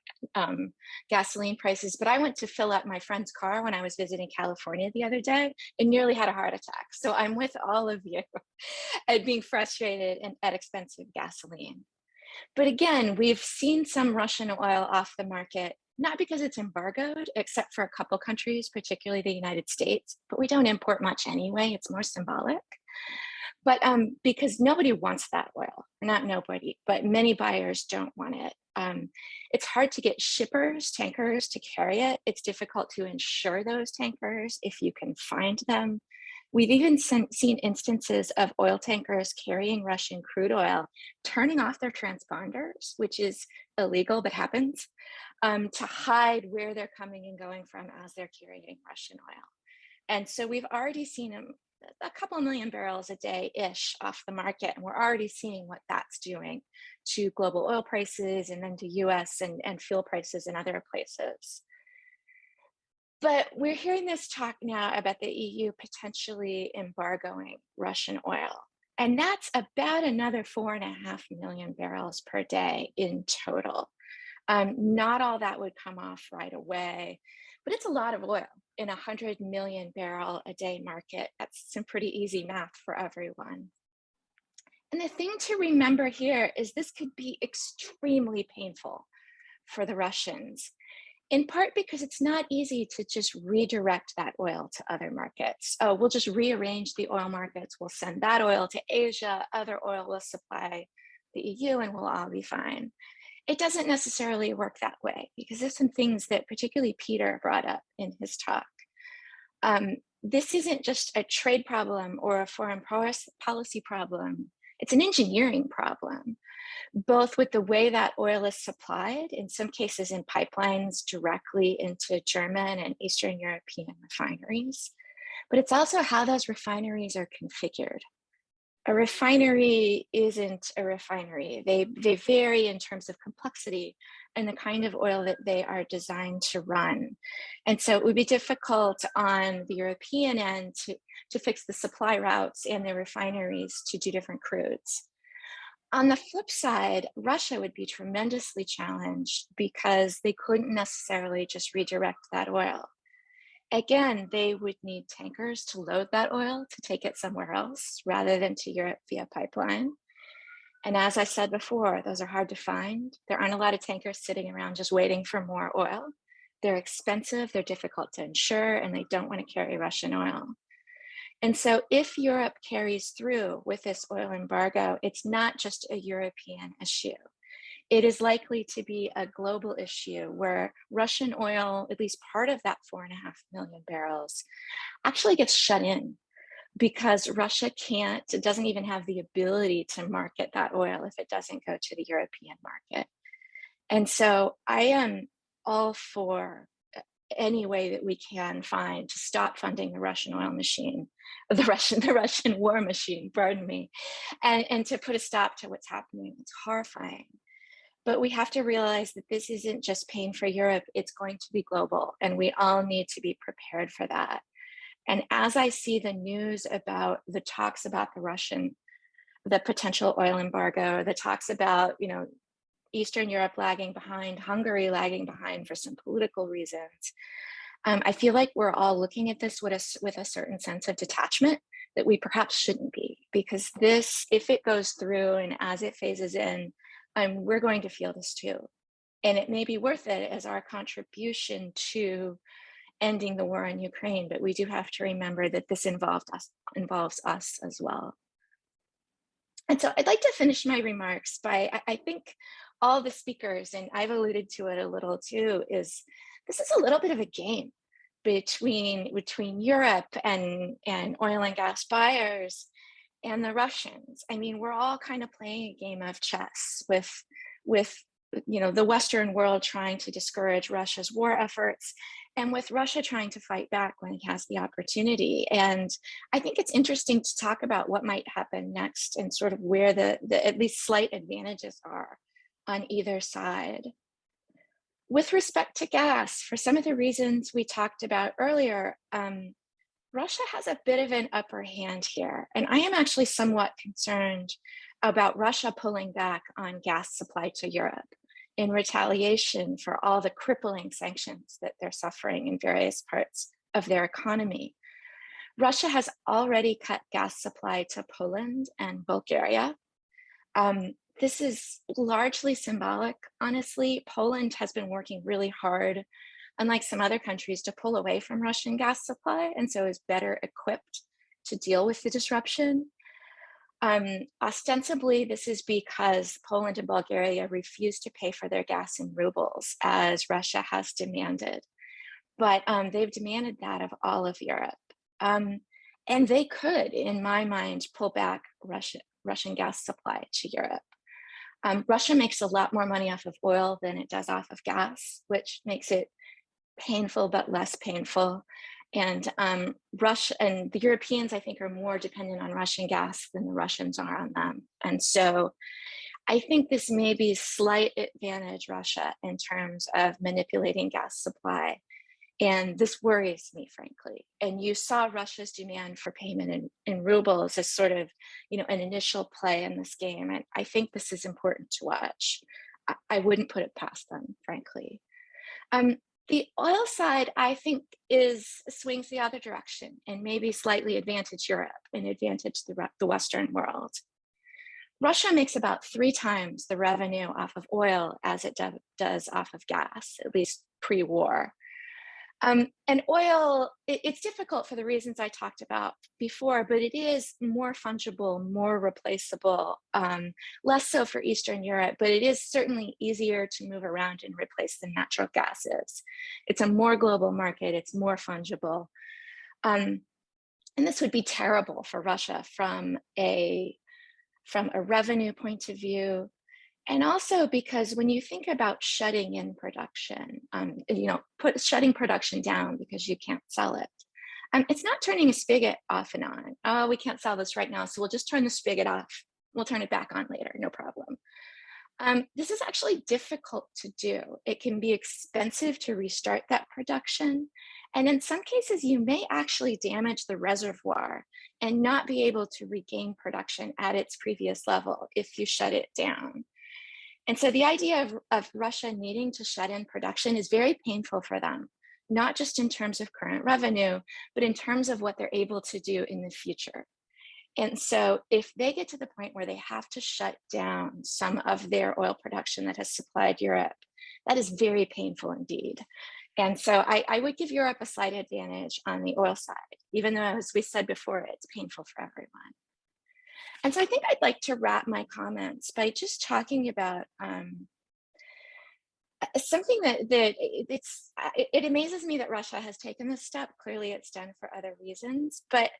gasoline prices, but I went to fill up my friend's car when I was visiting California the other day and nearly had a heart attack. So I'm with all of you at being frustrated at expensive gasoline. But again, we've seen some Russian oil off the market, not because it's embargoed, except for a couple countries, particularly the United States, but we don't import much anyway, it's more symbolic. But because nobody wants that oil, not nobody, but many buyers don't want it. It's hard to get shippers, tankers to carry it. It's difficult to insure those tankers if you can find them. We've even seen instances of oil tankers carrying Russian crude oil, turning off their transponders, which is illegal but happens, to hide where they're coming and going from as they're carrying Russian oil. And so we've already seen a couple million barrels a day-ish off the market, and we're already seeing what that's doing to global oil prices and then to US and fuel prices in other places. But we're hearing this talk now about the EU potentially embargoing Russian oil. And that's about another 4.5 million barrels per day in total. Not all that would come off right away, but it's a lot of oil in 100 million barrel a day market. That's some pretty easy math for everyone. And the thing to remember here is this could be extremely painful for the Russians, in part because it's not easy to just redirect that oil to other markets. Oh, we'll just rearrange the oil markets. We'll send that oil to Asia. Other oil will supply the EU and we'll all be fine. It doesn't necessarily work that way because there's some things that particularly Peter brought up in his talk. This isn't just a trade problem or a foreign policy problem. It's an engineering problem, both with the way that oil is supplied, in some cases in pipelines directly into German and Eastern European refineries, but it's also how those refineries are configured. A refinery isn't a refinery. They vary in terms of complexity and the kind of oil that they are designed to run. And so it would be difficult on the European end to fix the supply routes and the refineries to do different crudes. On the flip side, Russia would be tremendously challenged because they couldn't necessarily just redirect that oil. Again, they would need tankers to load that oil to take it somewhere else rather than to Europe via pipeline. And as I said before, those are hard to find. There aren't a lot of tankers sitting around just waiting for more oil. They're expensive, they're difficult to insure, and they don't want to carry Russian oil. And so if Europe carries through with this oil embargo, it's not just a European issue. it is likely to be a global issue where Russian oil, at least part of that 4.5 million barrels, actually gets shut in because Russia doesn't even have the ability to market that oil if it doesn't go to the European market. And so I am all for any way that we can find to stop funding the Russian oil machine, the Russian war machine, pardon me, and to put a stop to what's happening. It's horrifying. But we have to realize that this isn't just pain for Europe, it's going to be global, and we all need to be prepared for that. And as I see the news about the talks about the potential oil embargo, the talks about, Eastern Europe lagging behind, Hungary lagging behind for some political reasons, I feel like we're all looking at this with a certain sense of detachment that we perhaps shouldn't be, because this, if it goes through and as it phases in, we're going to feel this too. And it may be worth it as our contribution to ending the war in Ukraine, but we do have to remember that this involves us as well. And so I'd like to finish my remarks by, I think all the speakers, and I've alluded to it a little too, this is a little bit of a game between Europe and oil and gas buyers and the Russians. I mean, we're all kind of playing a game of chess with the Western world trying to discourage Russia's war efforts, and with Russia trying to fight back when he has the opportunity. And I think it's interesting to talk about what might happen next and sort of where the at least slight advantages are on either side. With respect to gas, for some of the reasons we talked about earlier, Russia has a bit of an upper hand here. And I am actually somewhat concerned about Russia pulling back on gas supply to Europe in retaliation for all the crippling sanctions that they're suffering in various parts of their economy. Russia has already cut gas supply to Poland and Bulgaria. This is largely symbolic, honestly. Poland has been working really hard, unlike some other countries, to pull away from Russian gas supply, and so is better equipped to deal with the disruption. Ostensibly, this is because Poland and Bulgaria refuse to pay for their gas in rubles, as Russia has demanded. But they've demanded that of all of Europe. And they could, in my mind, pull back Russian gas supply to Europe. Russia makes a lot more money off of oil than it does off of gas, which makes it painful but less painful. And Russia and the Europeans, I think, are more dependent on Russian gas than the Russians are on them. And so I think this may be slight advantage Russia in terms of manipulating gas supply. And this worries me, frankly. And you saw Russia's demand for payment in rubles as sort of, an initial play in this game. And I think this is important to watch. I wouldn't put it past them, frankly. The oil side, I think, swings the other direction and maybe slightly advantage Europe and advantage the Western world. Russia makes about 3 times the revenue off of oil as it does off of gas, at least pre-war. And oil, it's difficult for the reasons I talked about before, but it is more fungible, more replaceable, less so for Eastern Europe, but it is certainly easier to move around and replace than natural gas is. It's a more global market, it's more fungible. And this would be terrible for Russia from a revenue point of view. And also because when you think about shutting in production, shutting production down because you can't sell it, it's not turning a spigot off and on. Oh, we can't sell this right now, so we'll just turn the spigot off. We'll turn it back on later, no problem. This is actually difficult to do. It can be expensive to restart that production. And in some cases, you may actually damage the reservoir and not be able to regain production at its previous level if you shut it down. And so the idea of Russia needing to shut in production is very painful for them, not just in terms of current revenue, but in terms of what they're able to do in the future. And so if they get to the point where they have to shut down some of their oil production that has supplied Europe, that is very painful indeed. And so I would give Europe a slight advantage on the oil side, even though, as we said before, it's painful for everyone. And so I think I'd like to wrap my comments by just talking about something that it amazes me that Russia has taken this step. Clearly it's done for other reasons, but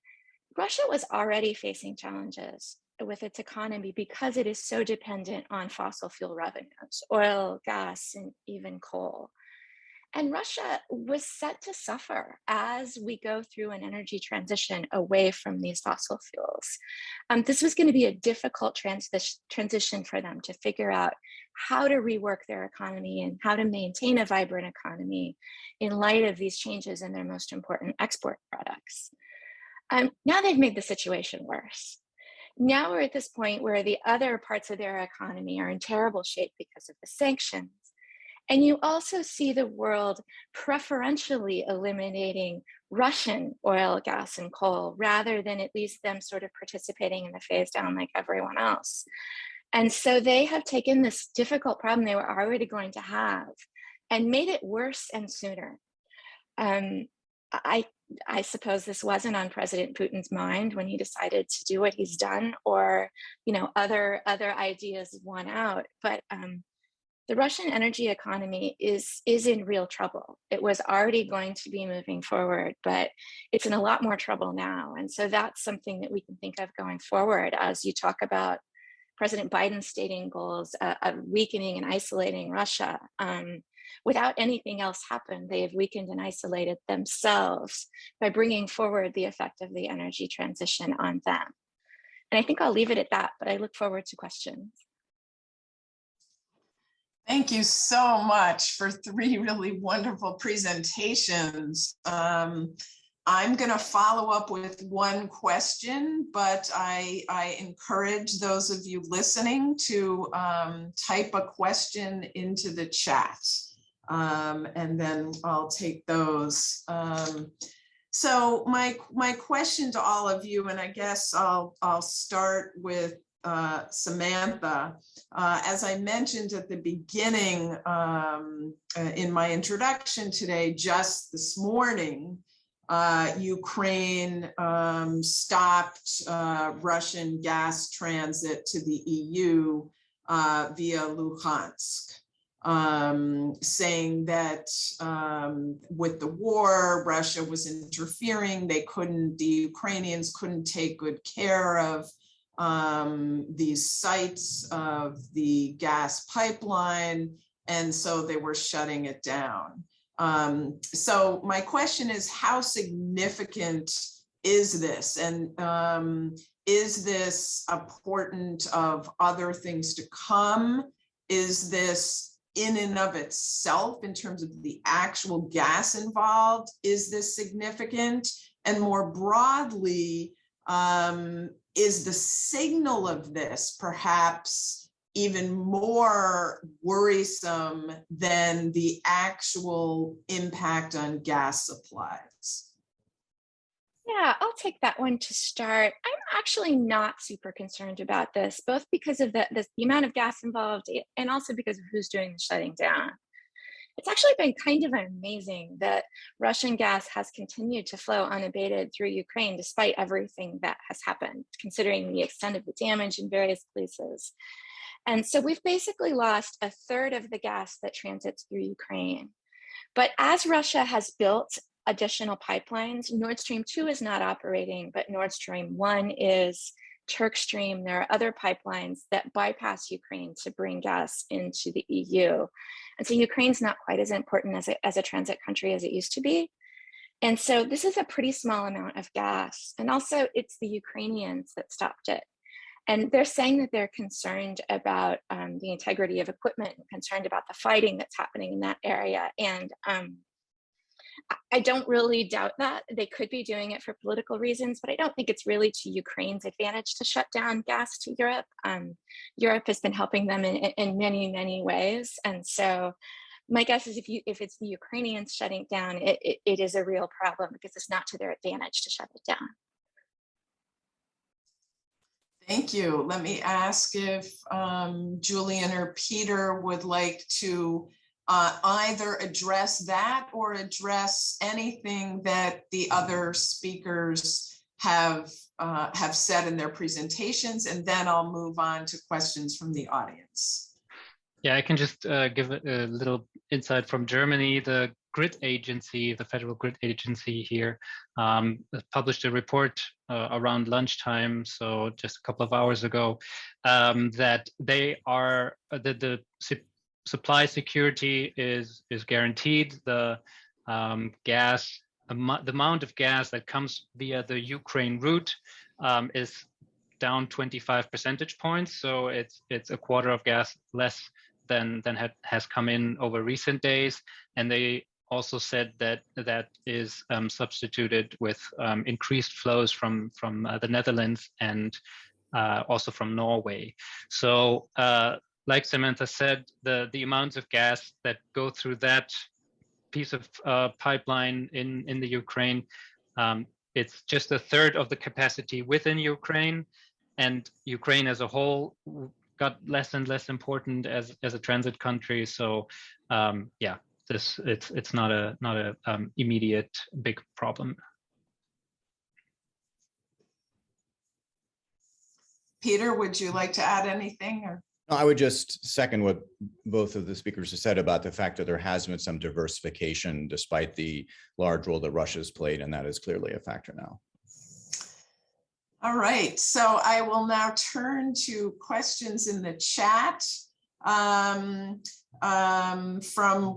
Russia was already facing challenges with its economy because it is so dependent on fossil fuel revenues, oil, gas, and even coal. And Russia was set to suffer as we go through an energy transition away from these fossil fuels. This was going to be a difficult transition for them to figure out how to rework their economy and how to maintain a vibrant economy in light of these changes in their most important export products. Now they've made the situation worse. Now we're at this point where the other parts of their economy are in terrible shape because of the sanctions. And you also see the world preferentially eliminating Russian oil, gas, and coal, rather than at least them sort of participating in the phase down like everyone else. And so they have taken this difficult problem they were already going to have and made it worse and sooner. I suppose this wasn't on President Putin's mind when he decided to do what he's done, or other ideas won out. But the Russian energy economy is in real trouble. It was already going to be moving forward, but it's in a lot more trouble now. And so that's something that we can think of going forward as you talk about President Biden stating goals of weakening and isolating Russia. Without anything else happen, they have weakened and isolated themselves by bringing forward the effect of the energy transition on them. And I think I'll leave it at that, but I look forward to questions. Thank you so much for 3 really wonderful presentations. I'm going to follow up with one question, but I encourage those of you listening to type a question into the chat, and then I'll take those. So my question to all of you, and I guess I'll start with Samantha. As I mentioned at the beginning in my introduction today, just this morning, Ukraine stopped Russian gas transit to the EU via Luhansk, saying that with the war, Russia was interfering. The Ukrainians couldn't take good care of these sites of the gas pipeline, and so they were shutting it down. So my question is, how significant is this? And is this a portent of other things to come? Is this in and of itself, in terms of the actual gas involved, is this significant? And more broadly, is the signal of this perhaps even more worrisome than the actual impact on gas supplies? Yeah, I'll take that one to start. I'm actually not super concerned about this, both because of the amount of gas involved and also because of who's doing the shutting down. It's actually been kind of amazing that Russian gas has continued to flow unabated through Ukraine, despite everything that has happened, considering the extent of the damage in various places. And so we've basically lost a third of the gas that transits through Ukraine. But as Russia has built additional pipelines, Nord Stream 2 is not operating, but Nord Stream 1 is, Turk Stream. There are other pipelines that bypass Ukraine to bring gas into the EU. And so Ukraine's not quite as important as a transit country as it used to be. And so this is a pretty small amount of gas. And also it's the Ukrainians that stopped it. And they're saying that they're concerned about the integrity of equipment, and concerned about the fighting that's happening in that area. And I don't really doubt that. They could be doing it for political reasons, but I don't think it's really to Ukraine's advantage to shut down gas to Europe. Europe has been helping them in many, many ways. And so my guess is if it's the Ukrainians shutting it down, it is a real problem because it's not to their advantage to shut it down. Thank you. Let me ask if Julian or Peter would like to either address that or address anything that the other speakers have said in their presentations, and then I'll move on to questions from the audience. Yeah, I can just give a little insight from Germany. The grid agency, the federal grid agency here, published a report around lunchtime, so just a couple of hours ago, that they are the supply security is guaranteed. The gas, the amount of gas that comes via the Ukraine route is down 25 percentage points. So it's a quarter of gas less than has come in over recent days. And they also said that that is substituted with increased flows from the Netherlands and also from Norway. So like Samantha said, the amounts of gas that go through that piece of pipeline in the Ukraine, it's just a third of the capacity within Ukraine, and Ukraine as a whole got less and less important as a transit country. So yeah, it's not a immediate big problem. Peter, would you like to add anything? Or? No, I would just second what both of the speakers have said about the fact that there has been some diversification despite the large role that Russia's played, and that is clearly a factor now. All right, so I will now turn to questions in the chat from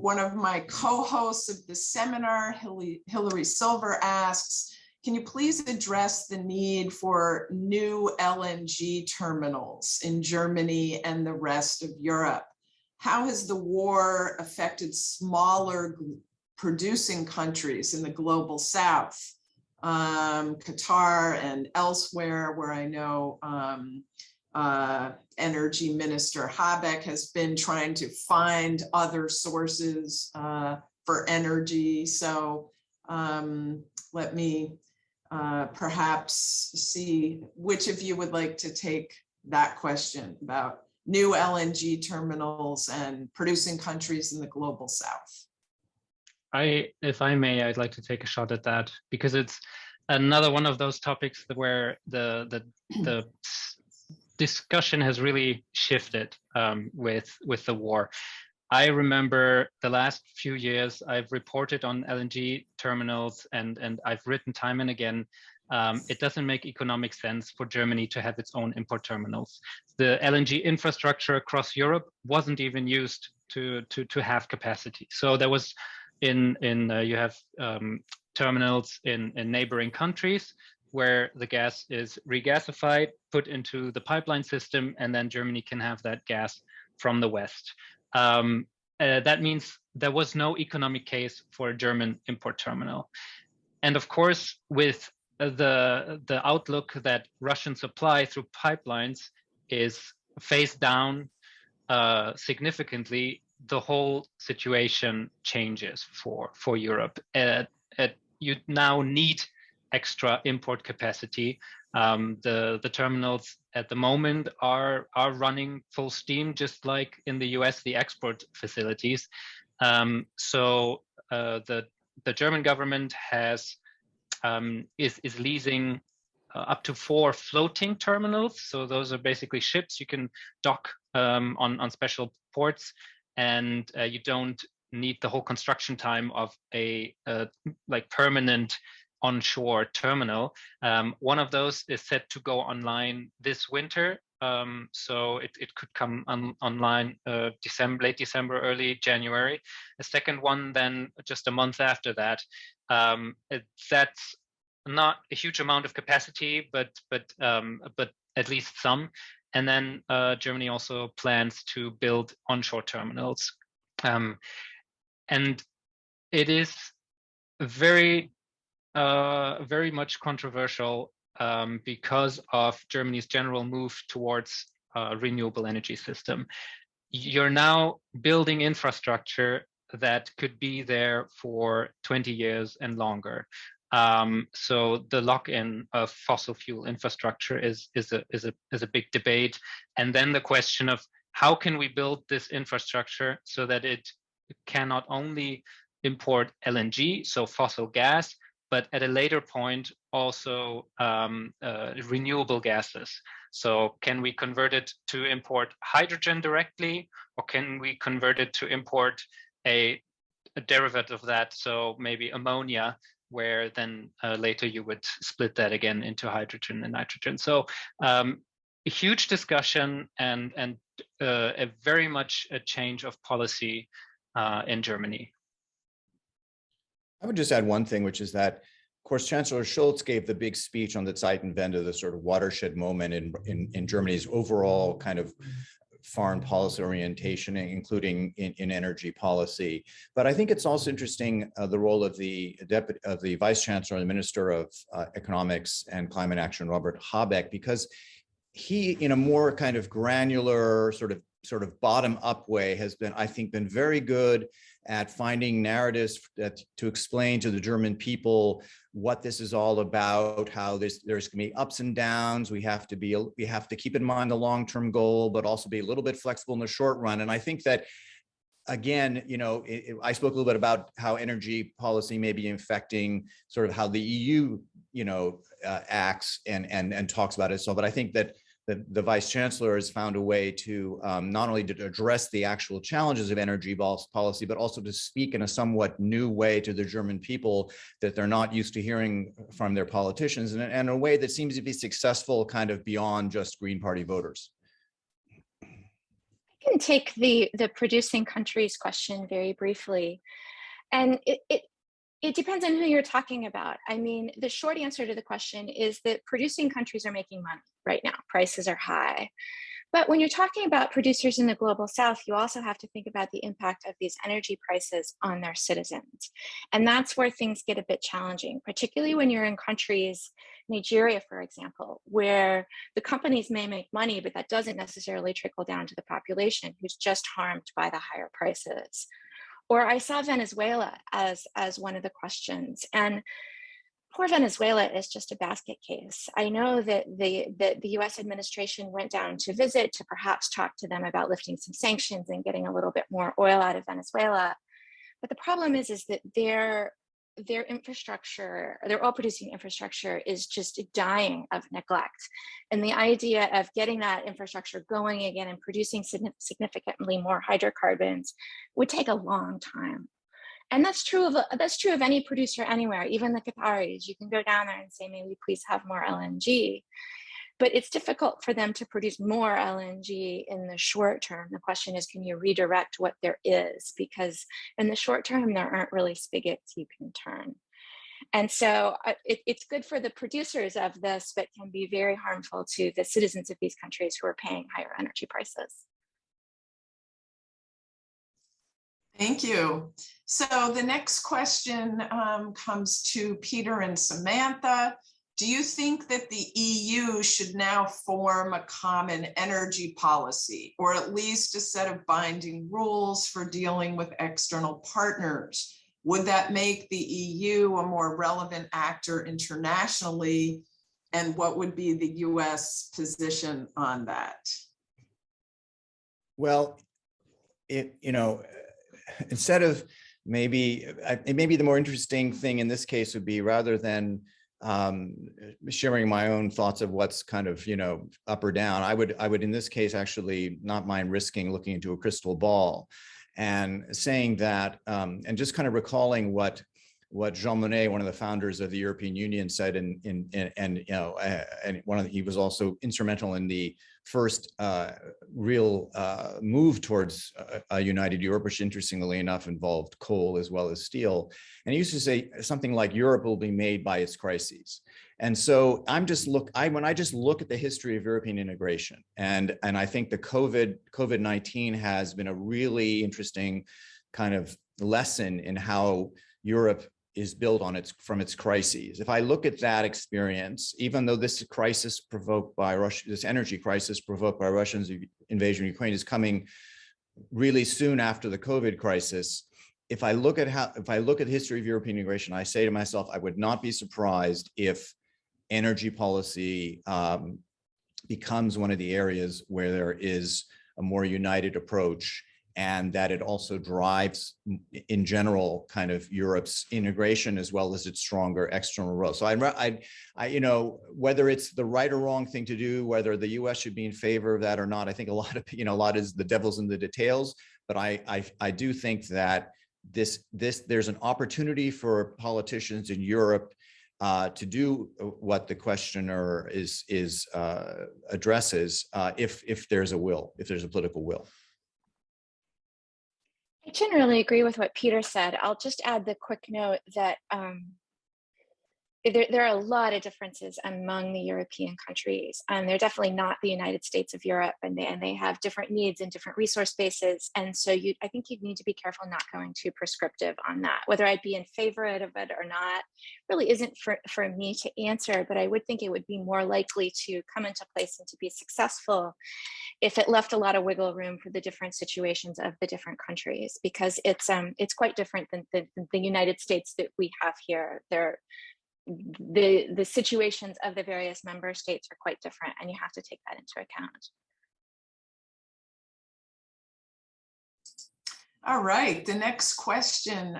one of my co-hosts of the seminar. Hillary Silver asks, can you please address the need for new LNG terminals in Germany and the rest of Europe? How has the war affected smaller producing countries in the global south? Qatar and elsewhere, where I know Energy Minister Habeck has been trying to find other sources for energy. So let me perhaps see which of you would like to take that question about new LNG terminals and producing countries in the global south. If I may, I'd like to take a shot at that, because it's another one of those topics where the discussion has really shifted with the war. I remember the last few years I've reported on LNG terminals, and I've written time and again, it doesn't make economic sense for Germany to have its own import terminals. The LNG infrastructure across Europe wasn't even used to have capacity. So there was you have terminals in neighboring countries where the gas is regasified, put into the pipeline system, and then Germany can have that gas from the West. That means there was no economic case for a German import terminal. And of course, with the outlook that Russian supply through pipelines is phased down significantly, the whole situation changes for Europe. You now need extra import capacity. The terminals at the moment are running full steam, just like in the US, the export facilities. So the German government is leasing up to 4 floating terminals. So those are basically ships you can dock on special ports, and you don't need the whole construction time of a like permanent onshore terminal. One of those is set to go online this winter. So it could come online late December, early January. A second one then just a month after that. That's not a huge amount of capacity, but at least some. And then Germany also plans to build onshore terminals. And it is very much controversial because of Germany's general move towards a renewable energy system. You're now building infrastructure that could be there for 20 years and longer. So the lock-in of fossil fuel infrastructure is a big debate. And then the question of how can we build this infrastructure so that it can not only import LNG, so fossil gas, but at a later point also renewable gases. So can we convert it to import hydrogen directly, or can we convert it to import a derivative of that, so maybe ammonia, where then later you would split that again into hydrogen and nitrogen. So a huge discussion and a very much a change of policy in Germany. I would just add one thing, which is that, of course, Chancellor Scholz gave the big speech on the Zeitenwende, the sort of watershed moment in Germany's overall kind of foreign policy orientation, including in energy policy. But I think it's also interesting the role of the Vice Chancellor and the Minister of Economics and Climate Action, Robert Habeck, because he, in a more kind of granular sort of bottom-up way, has been, I think, been very good at finding narratives to explain to the German people what this is all about, how there's going to be ups and downs. We have to keep in mind the long-term goal, but also be a little bit flexible in the short run. And I think that, again, I spoke a little bit about how energy policy may be affecting sort of how the EU, acts and talks about it. So, but I think that the Vice Chancellor has found a way to not only to address the actual challenges of energy policy, but also to speak in a somewhat new way to the German people that they're not used to hearing from their politicians, and in a way that seems to be successful kind of beyond just Green Party voters. I can take the producing countries question very briefly. And it depends on who you're talking about. I mean, the short answer to the question is that producing countries are making money right now. Prices are high. But when you're talking about producers in the global south, you also have to think about the impact of these energy prices on their citizens. And that's where things get a bit challenging, particularly when you're in countries, Nigeria, for example, where the companies may make money, but that doesn't necessarily trickle down to the population who's just harmed by the higher prices. Or I saw Venezuela as one of the questions, and poor Venezuela is just a basket case. I know that the US administration went down to visit to perhaps talk to them about lifting some sanctions and getting a little bit more oil out of Venezuela. But the problem is that their infrastructure, their oil producing infrastructure is just dying of neglect. And the idea of getting that infrastructure going again and producing significantly more hydrocarbons would take a long time. And that's true of any producer anywhere, even the Qataris. You can go down there and say, may we please have more LNG? But it's difficult for them to produce more LNG in the short term. The question is, can you redirect what there is? Because in the short term, there aren't really spigots you can turn. And so it's good for the producers of this, but can be very harmful to the citizens of these countries who are paying higher energy prices. Thank you. So the next question comes to Peter and Samantha. Do you think that the EU should now form a common energy policy, or at least a set of binding rules for dealing with external partners? Would that make the EU a more relevant actor internationally? And what would be the US position on that? Well, instead of maybe the more interesting thing in this case would be, rather than sharing my own thoughts of what's kind of, up or down, I would in this case actually not mind risking looking into a crystal ball and saying that, and just kind of recalling what Jean Monnet, one of the founders of the European Union, said, he was also instrumental in the first real move towards a united Europe, which interestingly enough involved coal as well as steel. And he used to say something like, Europe will be made by its crises. And so when I just look at the history of European integration, and I think the COVID-19 has been a really interesting kind of lesson in how Europe is built from its crises. If I look at that experience, even though this crisis provoked by Russia, this energy crisis provoked by Russia's invasion of Ukraine is coming really soon after the COVID crisis, if I look at the history of European integration, I say to myself, I would not be surprised if energy policy becomes one of the areas where there is a more united approach. and that it also drives, in general, kind of Europe's integration as well as its stronger external role. So you know, whether it's the right or wrong thing to do, whether the U.S. should be in favor of that or not, I think a lot is the devil's in the details. But I do think that there's an opportunity for politicians in Europe to do what the questioner addresses, if there's a will, if there's a political will. I generally agree with what Peter said. I'll just add the quick note that there are a lot of differences among the European countries. They're definitely not the United States of Europe, and they have different needs and different resource bases. And so I think you need to be careful not going too prescriptive on that. Whether I'd be in favor of it or not really isn't for me to answer, but I would think it would be more likely to come into place and to be successful if it left a lot of wiggle room for the different situations of the different countries, because it's quite different than the United States that we have here. The situations of the various member states are quite different, and you have to take that into account. All right, the next question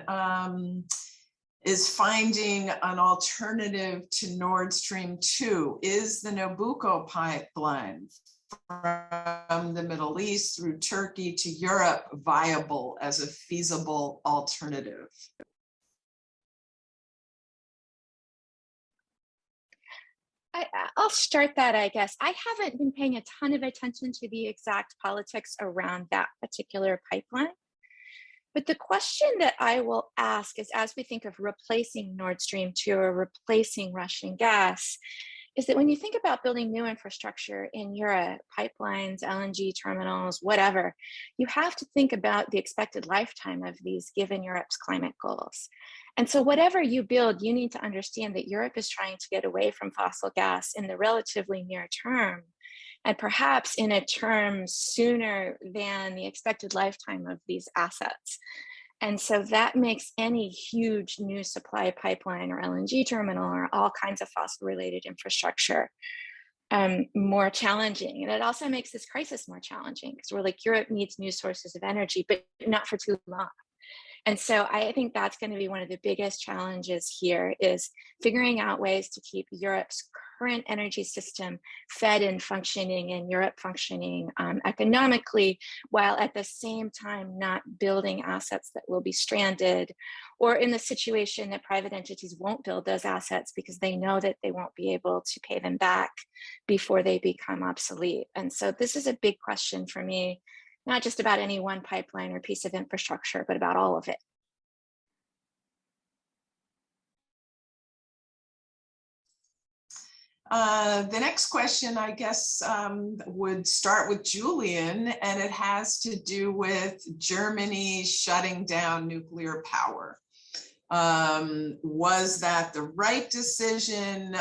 is finding an alternative to Nord Stream 2. Is the Nabucco pipeline from the Middle East through Turkey to Europe viable as a feasible alternative? I'll start that, I guess. I haven't been paying a ton of attention to the exact politics around that particular pipeline. But the question that I will ask is, as we think of replacing Nord Stream 2 or replacing Russian gas, is that when you think about building new infrastructure in Europe, pipelines, LNG terminals, whatever, you have to think about the expected lifetime of these given Europe's climate goals. And so whatever you build, you need to understand that Europe is trying to get away from fossil gas in the relatively near term, and perhaps in a term sooner than the expected lifetime of these assets. And so that makes any huge new supply pipeline or LNG terminal or all kinds of fossil related infrastructure more challenging. And it also makes this crisis more challenging, because we're like, Europe needs new sources of energy, but not for too long. And so I think that's going to be one of the biggest challenges here, is figuring out ways to keep Europe's current energy system fed and functioning, and Europe functioning economically, while at the same time not building assets that will be stranded, or in the situation that private entities won't build those assets because they know that they won't be able to pay them back before they become obsolete. And so this is a big question for me, not just about any one pipeline or piece of infrastructure, but about all of it. The next question, I guess, would start with Julian, and it has to do with Germany shutting down nuclear power. Was that the right decision?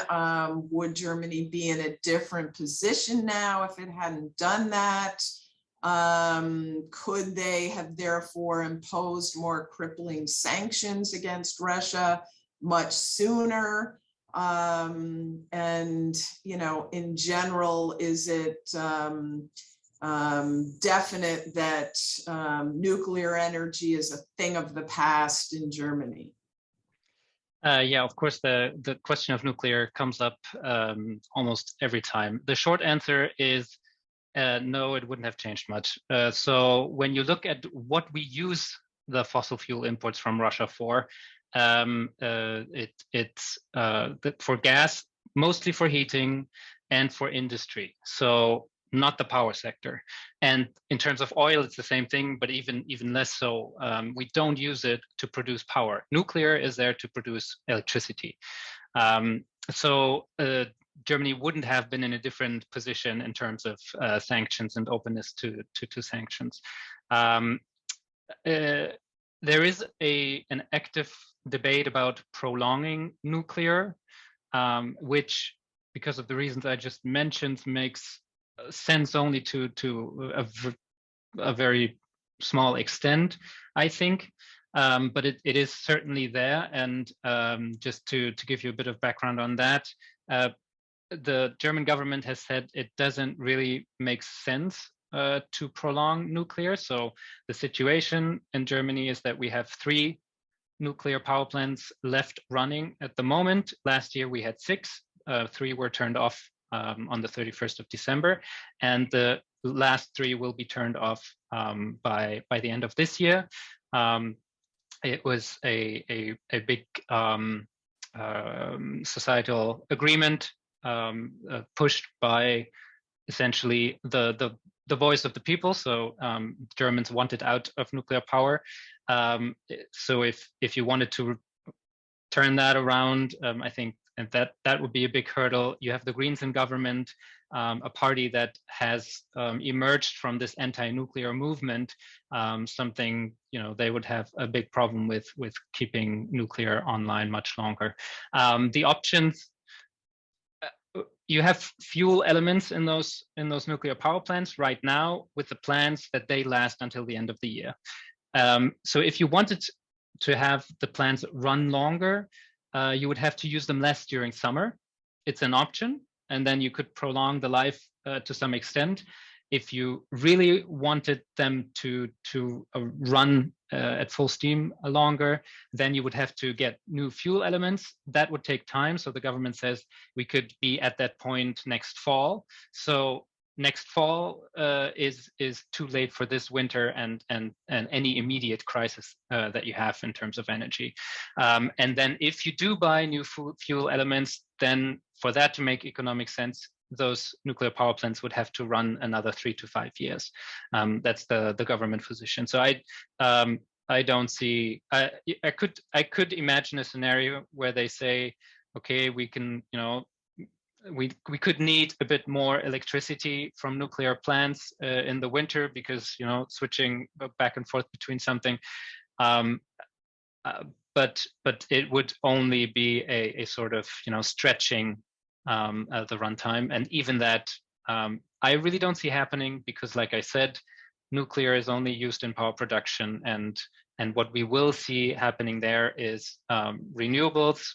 Would Germany be in a different position now if it hadn't done that? Could they have therefore imposed more crippling sanctions against Russia much sooner? And, you know, in general, is it definite that nuclear energy is a thing of the past in Germany? Yeah, of course, the question of nuclear comes up almost every time. The short answer is no, it wouldn't have changed much. So when you look at what we use the fossil fuel imports from Russia for, it's for gas, mostly for heating and for industry. So not the power sector. And in terms of oil, it's the same thing, but even less so. We don't use it to produce power. Nuclear is there to produce electricity. So Germany wouldn't have been in a different position in terms of sanctions and openness to sanctions. There is an active debate about prolonging nuclear, which, because of the reasons I just mentioned, makes sense only to a very small extent, I think. But it is certainly there. And just to give you a bit of background on that, the German government has said it doesn't really make sense to prolong nuclear. So the situation in Germany is that we have 3 nuclear power plants left running at the moment. Last year we had 6, 3 were turned off on the 31st of December, and the last 3 will be turned off by the end of this year. It was a big societal agreement pushed by essentially the voice of the people. So Germans wanted out of nuclear power. So if you wanted to turn that around, I think that would be a big hurdle. You have the Greens in government, a party that has emerged from this anti-nuclear movement, something they would have a big problem with keeping nuclear online much longer. The options, you have fuel elements in those nuclear power plants right now with the plans that they last until the end of the year. So if you wanted to have the plants run longer, you would have to use them less during summer. It's an option, and then you could prolong the life to some extent. If you really wanted them to run at full steam longer, then you would have to get new fuel elements. That would take time. So the government says we could be at that point next fall. So next fall is too late for this winter and any immediate crisis that you have in terms of energy. And then if you do buy new fuel elements, then for that to make economic sense, those nuclear power plants would have to run another 3 to 5 years. That's the government position. So I don't see. I could imagine a scenario where they say, okay, we can, we could need a bit more electricity from nuclear plants in the winter because switching back and forth between something. But it would only be a sort of stretching the runtime, and even that I really don't see happening because, like I said, nuclear is only used in power production, and what we will see happening there is renewables,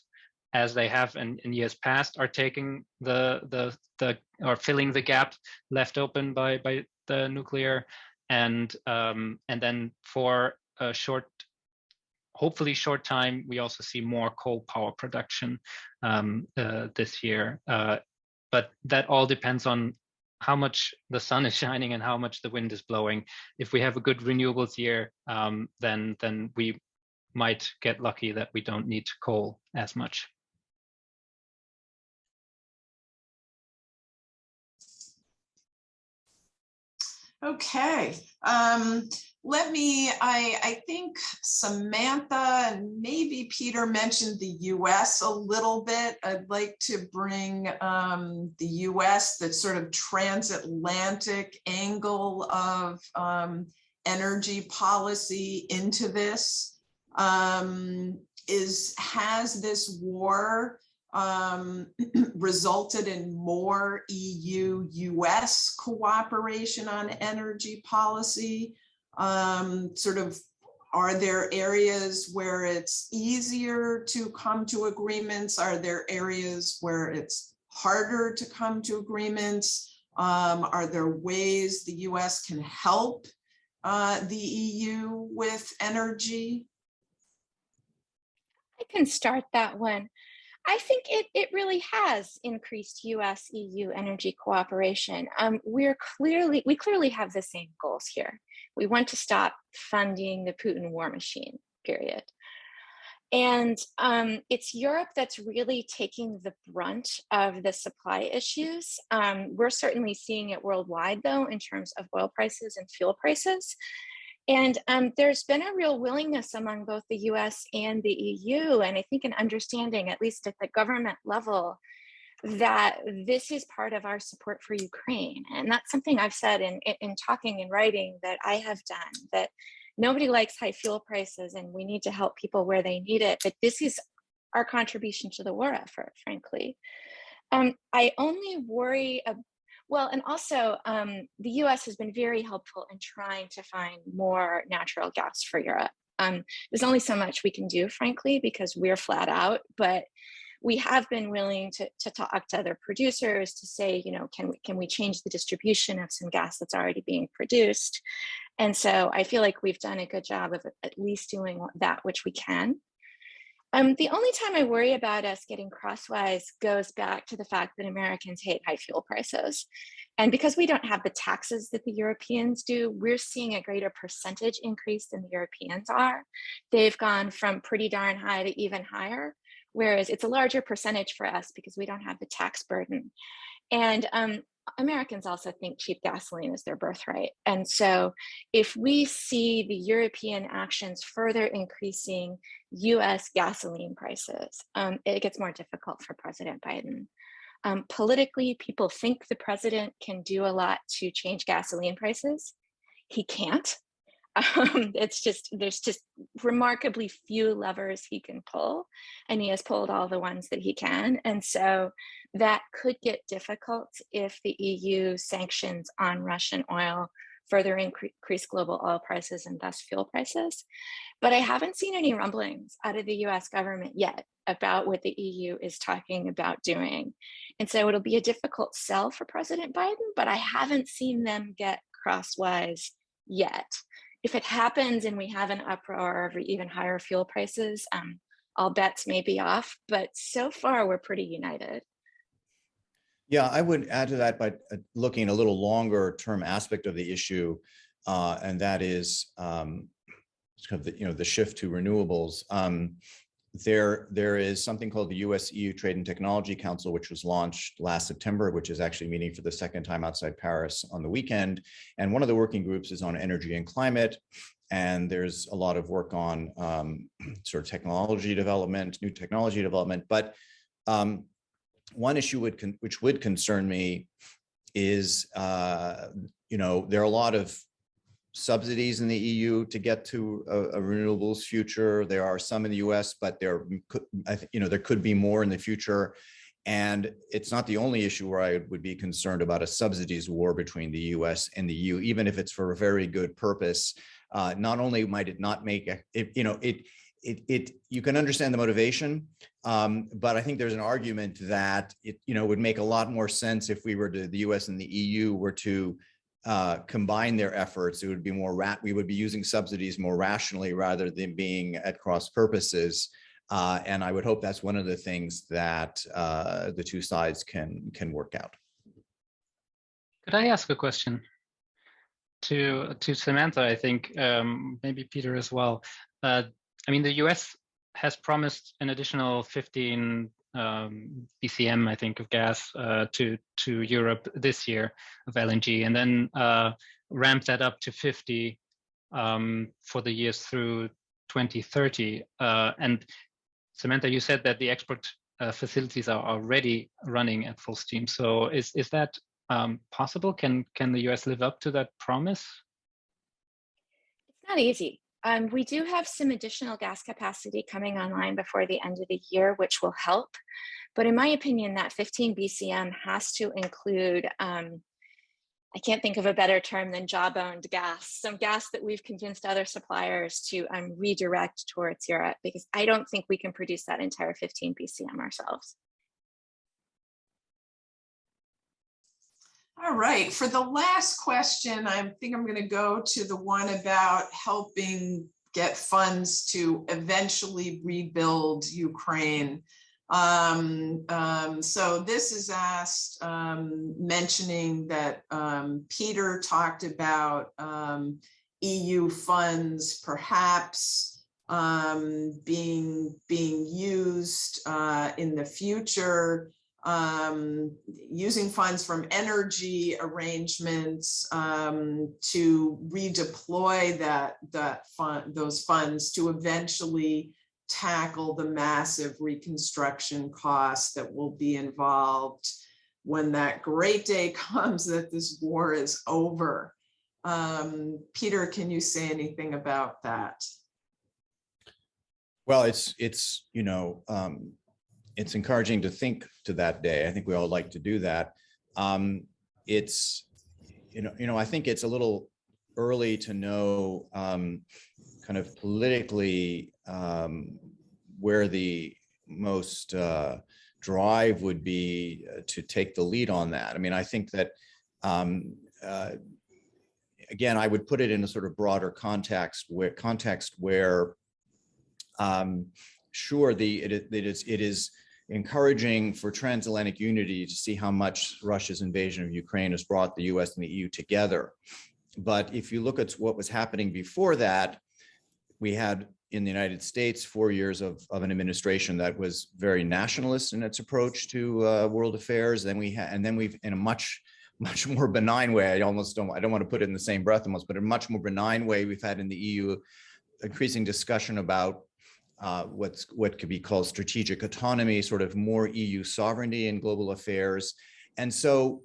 as they have in years past, are taking the or filling the gap left open by the nuclear, and then for a hopefully short time, we also see more coal power production this year. But that all depends on how much the sun is shining and how much the wind is blowing. If we have a good renewables year, then we might get lucky that we don't need coal as much. Okay. I think Samantha and maybe Peter mentioned the US a little bit. I'd like to bring the US, that sort of transatlantic angle of energy policy into this. Has this war resulted in more EU-US cooperation on energy policy? Are there areas where it's easier to come to agreements? Are there areas where it's harder to come to agreements? Are there ways the US can help the EU with energy? I can start that one. I think it really has increased US-EU energy cooperation. We clearly have the same goals here. We want to stop funding the Putin war machine, period. And it's Europe that's really taking the brunt of the supply issues. We're certainly seeing it worldwide, though, in terms of oil prices and fuel prices. And there's been a real willingness among both the US and the EU, and I think an understanding, at least at the government level, that this is part of our support for Ukraine. And that's something I've said in talking and writing that I have done, that nobody likes high fuel prices and we need to help people where they need it, but this is our contribution to the war effort, frankly. I only worry about, well, and also the US has been very helpful in trying to find more natural gas for Europe. There's only so much we can do, frankly, because we're flat out, but we have been willing to talk to other producers to say, can we change the distribution of some gas that's already being produced? And so I feel like we've done a good job of at least doing that which we can. The only time I worry about us getting crosswise goes back to the fact that Americans hate high fuel prices. And because we don't have the taxes that the Europeans do, we're seeing a greater percentage increase than the Europeans are. They've gone from pretty darn high to even higher, whereas it's a larger percentage for us because we don't have the tax burden. And Americans also think cheap gasoline is their birthright. And so if we see the European actions further increasing US gasoline prices, it gets more difficult for President Biden. Politically, people think the president can do a lot to change gasoline prices. He can't. There's just remarkably few levers he can pull, and he has pulled all the ones that he can. And so that could get difficult if the EU sanctions on Russian oil further increase global oil prices and thus fuel prices. But I haven't seen any rumblings out of the US government yet about what the EU is talking about doing. And so it'll be a difficult sell for President Biden, but I haven't seen them get crosswise yet. If it happens and we have an uproar of even higher fuel prices, all bets may be off, but so far we're pretty united. Yeah, I would add to that by looking a little longer term aspect of the issue, and that is kind of the shift to renewables. There is something called the US-EU Trade and Technology Council, which was launched last September, which is actually meeting for the second time outside Paris on the weekend. And one of the working groups is on energy and climate. And there's a lot of work on sort of technology development, new technology development. But one issue which would concern me is, there are a lot of subsidies in the EU to get to a renewables future. There are some in the US, but there could be more in the future. And it's not the only issue where I would be concerned about a subsidies war between the US and the EU, even if it's for a very good purpose. Not only might it not make you can understand the motivation, but I think there's an argument that it would make a lot more sense if the US and the EU were to combine their efforts. It would be we would be using subsidies more rationally rather than being at cross purposes. And I would hope that's one of the things that the two sides can work out. Could I ask a question to Samantha? I think maybe Peter as well. The US has promised an additional 15 BCM, I think, of gas to Europe this year of LNG, and then ramp that up to 50 for the years through 2030. And Samantha, you said that the export facilities are already running at full steam. So is that possible? Can the US live up to that promise? It's not easy. We do have some additional gas capacity coming online before the end of the year, which will help. But in my opinion, that 15 BCM has to include, I can't think of a better term than jawboned gas, some gas that we've convinced other suppliers to redirect towards Europe, because I don't think we can produce that entire 15 BCM ourselves. All right, for the last question, I think I'm going to go to the one about helping get funds to eventually rebuild Ukraine. So this is asked, mentioning that Peter talked about EU funds perhaps being used in the future, using funds from energy arrangements to redeploy those funds to eventually tackle the massive reconstruction costs that will be involved when that great day comes that this war is over. Peter, can you say anything about that? Well, it's encouraging to think to that day. I think we all like to do that. I think it's a little early to know kind of politically where the drive would be to take the lead on that. I mean, I think that, again, I would put it in a sort of broader context where sure, it is encouraging for transatlantic unity to see how much Russia's invasion of Ukraine has brought the US and the EU together. But if you look at what was happening before that, we had in the United States 4 years of an administration that was very nationalist in its approach to world affairs. Then we've in a much more benign way. I don't want to put it in the same breath almost, but a much more benign way we've had in the EU increasing discussion about what could be called strategic autonomy, sort of more EU sovereignty in global affairs. And so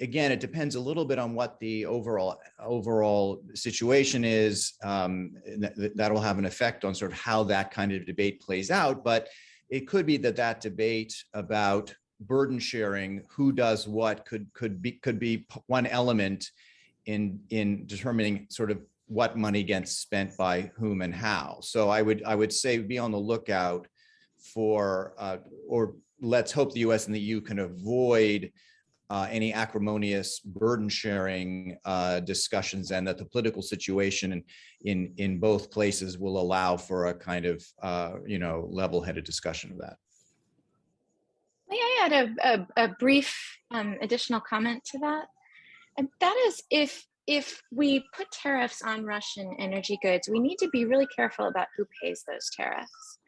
again, it depends a little bit on what the overall situation is. That will have an effect on sort of how that kind of debate plays out. But it could be that debate about burden sharing, who does what, could be one element in determining sort of what money gets spent by whom and how. So I would say be on the lookout for, or let's hope the US and the EU can avoid any acrimonious burden sharing discussions, and that the political situation in both places will allow for a kind of level-headed discussion of that. May I add a brief additional comment to that? And that is, if we put tariffs on Russian energy goods, we need to be really careful about who pays those tariffs.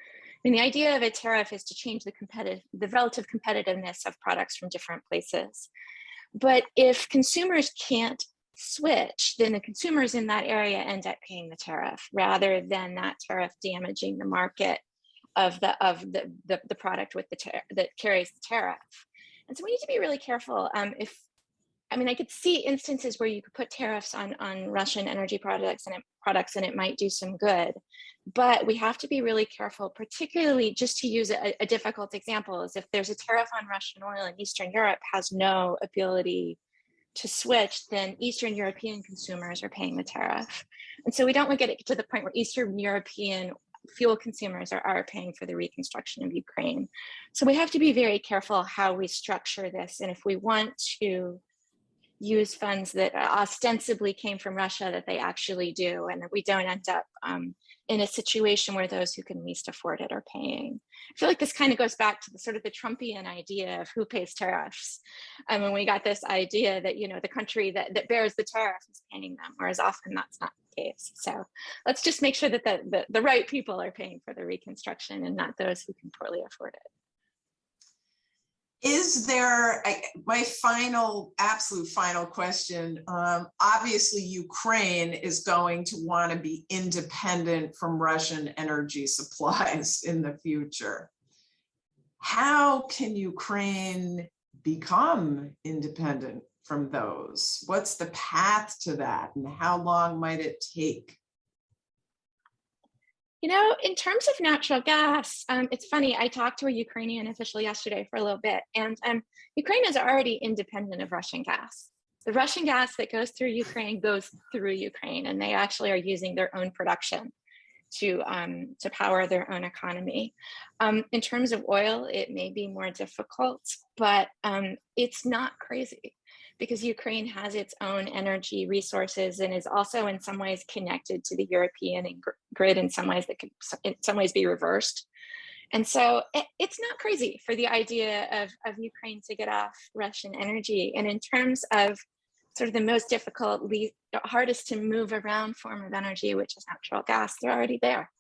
I mean, the idea of a tariff is to change the relative competitiveness of products from different places. But if consumers can't switch, then the consumers in that area end up paying the tariff, rather than that tariff damaging the market of the product with that carries the tariff. And so we need to be really careful. I could see instances where you could put tariffs on Russian energy products and it might do some good, but we have to be really careful, particularly, just to use a difficult example, is if there's a tariff on Russian oil and Eastern Europe has no ability to switch, then Eastern European consumers are paying the tariff. And so we don't want to get it to the point where Eastern European fuel consumers are paying for the reconstruction of Ukraine. So we have to be very careful how we structure this. And if we want to use funds that ostensibly came from Russia, that they actually do, and that we don't end up in a situation where those who can least afford it are paying. I feel like this kind of goes back to the sort of the Trumpian idea of who pays tariffs. And when we got this idea that, the country that bears the tariff is paying them, whereas often that's not the case. So let's just make sure that the right people are paying for the reconstruction and not those who can poorly afford it. Is there, my absolute final question, obviously Ukraine is going to want to be independent from Russian energy supplies in the future. How can Ukraine become independent from those? What's the path to that, and how long might it take? In terms of natural gas, it's funny, I talked to a Ukrainian official yesterday for a little bit, and Ukraine is already independent of Russian gas. The Russian gas that goes through Ukraine goes through Ukraine, and they actually are using their own production to power their own economy. In terms of oil, it may be more difficult, but it's not crazy, because Ukraine has its own energy resources and is also in some ways connected to the European grid in some ways that could in some ways be reversed. And so it's not crazy for the idea of Ukraine to get off Russian energy. And in terms of sort of the most difficult, hardest to move around form of energy, which is natural gas, they're already there.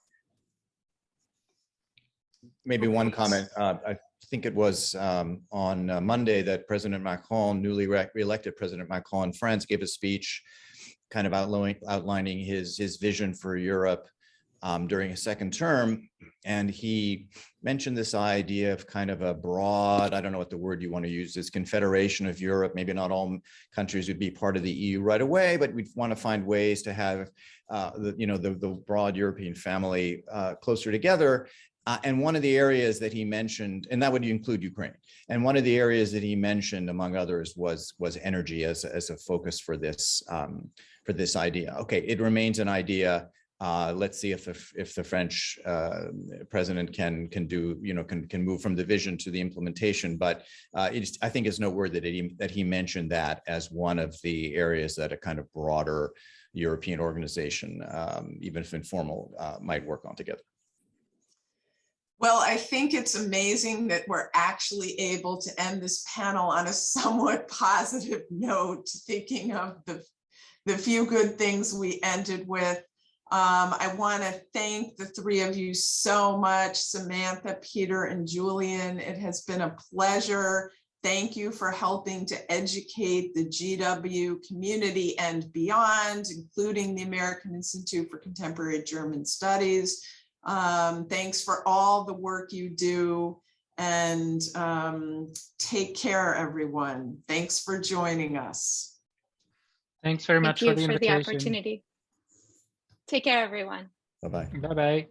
Maybe one comment. I think it was on Monday that President Macron, newly re-elected President Macron in France, gave a speech kind of outlining his vision for Europe during his second term. And he mentioned this idea of kind of a broad, I don't know what the word you want to use, this confederation of Europe. Maybe not all countries would be part of the EU right away, but we'd want to find ways to have the broad European family closer together. And one of the areas that he mentioned, and that would include Ukraine, and one of the areas that he mentioned, among others, was energy as a focus for this idea. Okay, it remains an idea. Let's see if the French president can do, can move from the vision to the implementation. But I think it's noteworthy that he mentioned that as one of the areas that a kind of broader European organization, even if informal, might work on together. Well, I think it's amazing that we're actually able to end this panel on a somewhat positive note, thinking of the few good things we ended with. I want to thank the three of you so much, Samantha, Peter, and Julian. It has been a pleasure. Thank you for helping to educate the GW community and beyond, including the American Institute for Contemporary German Studies. Thanks for all the work you do, and take care, everyone. Thanks for joining us. Thanks very much Thank for you the for the invitation. opportunity. Take care, everyone. Bye-bye. Bye-bye.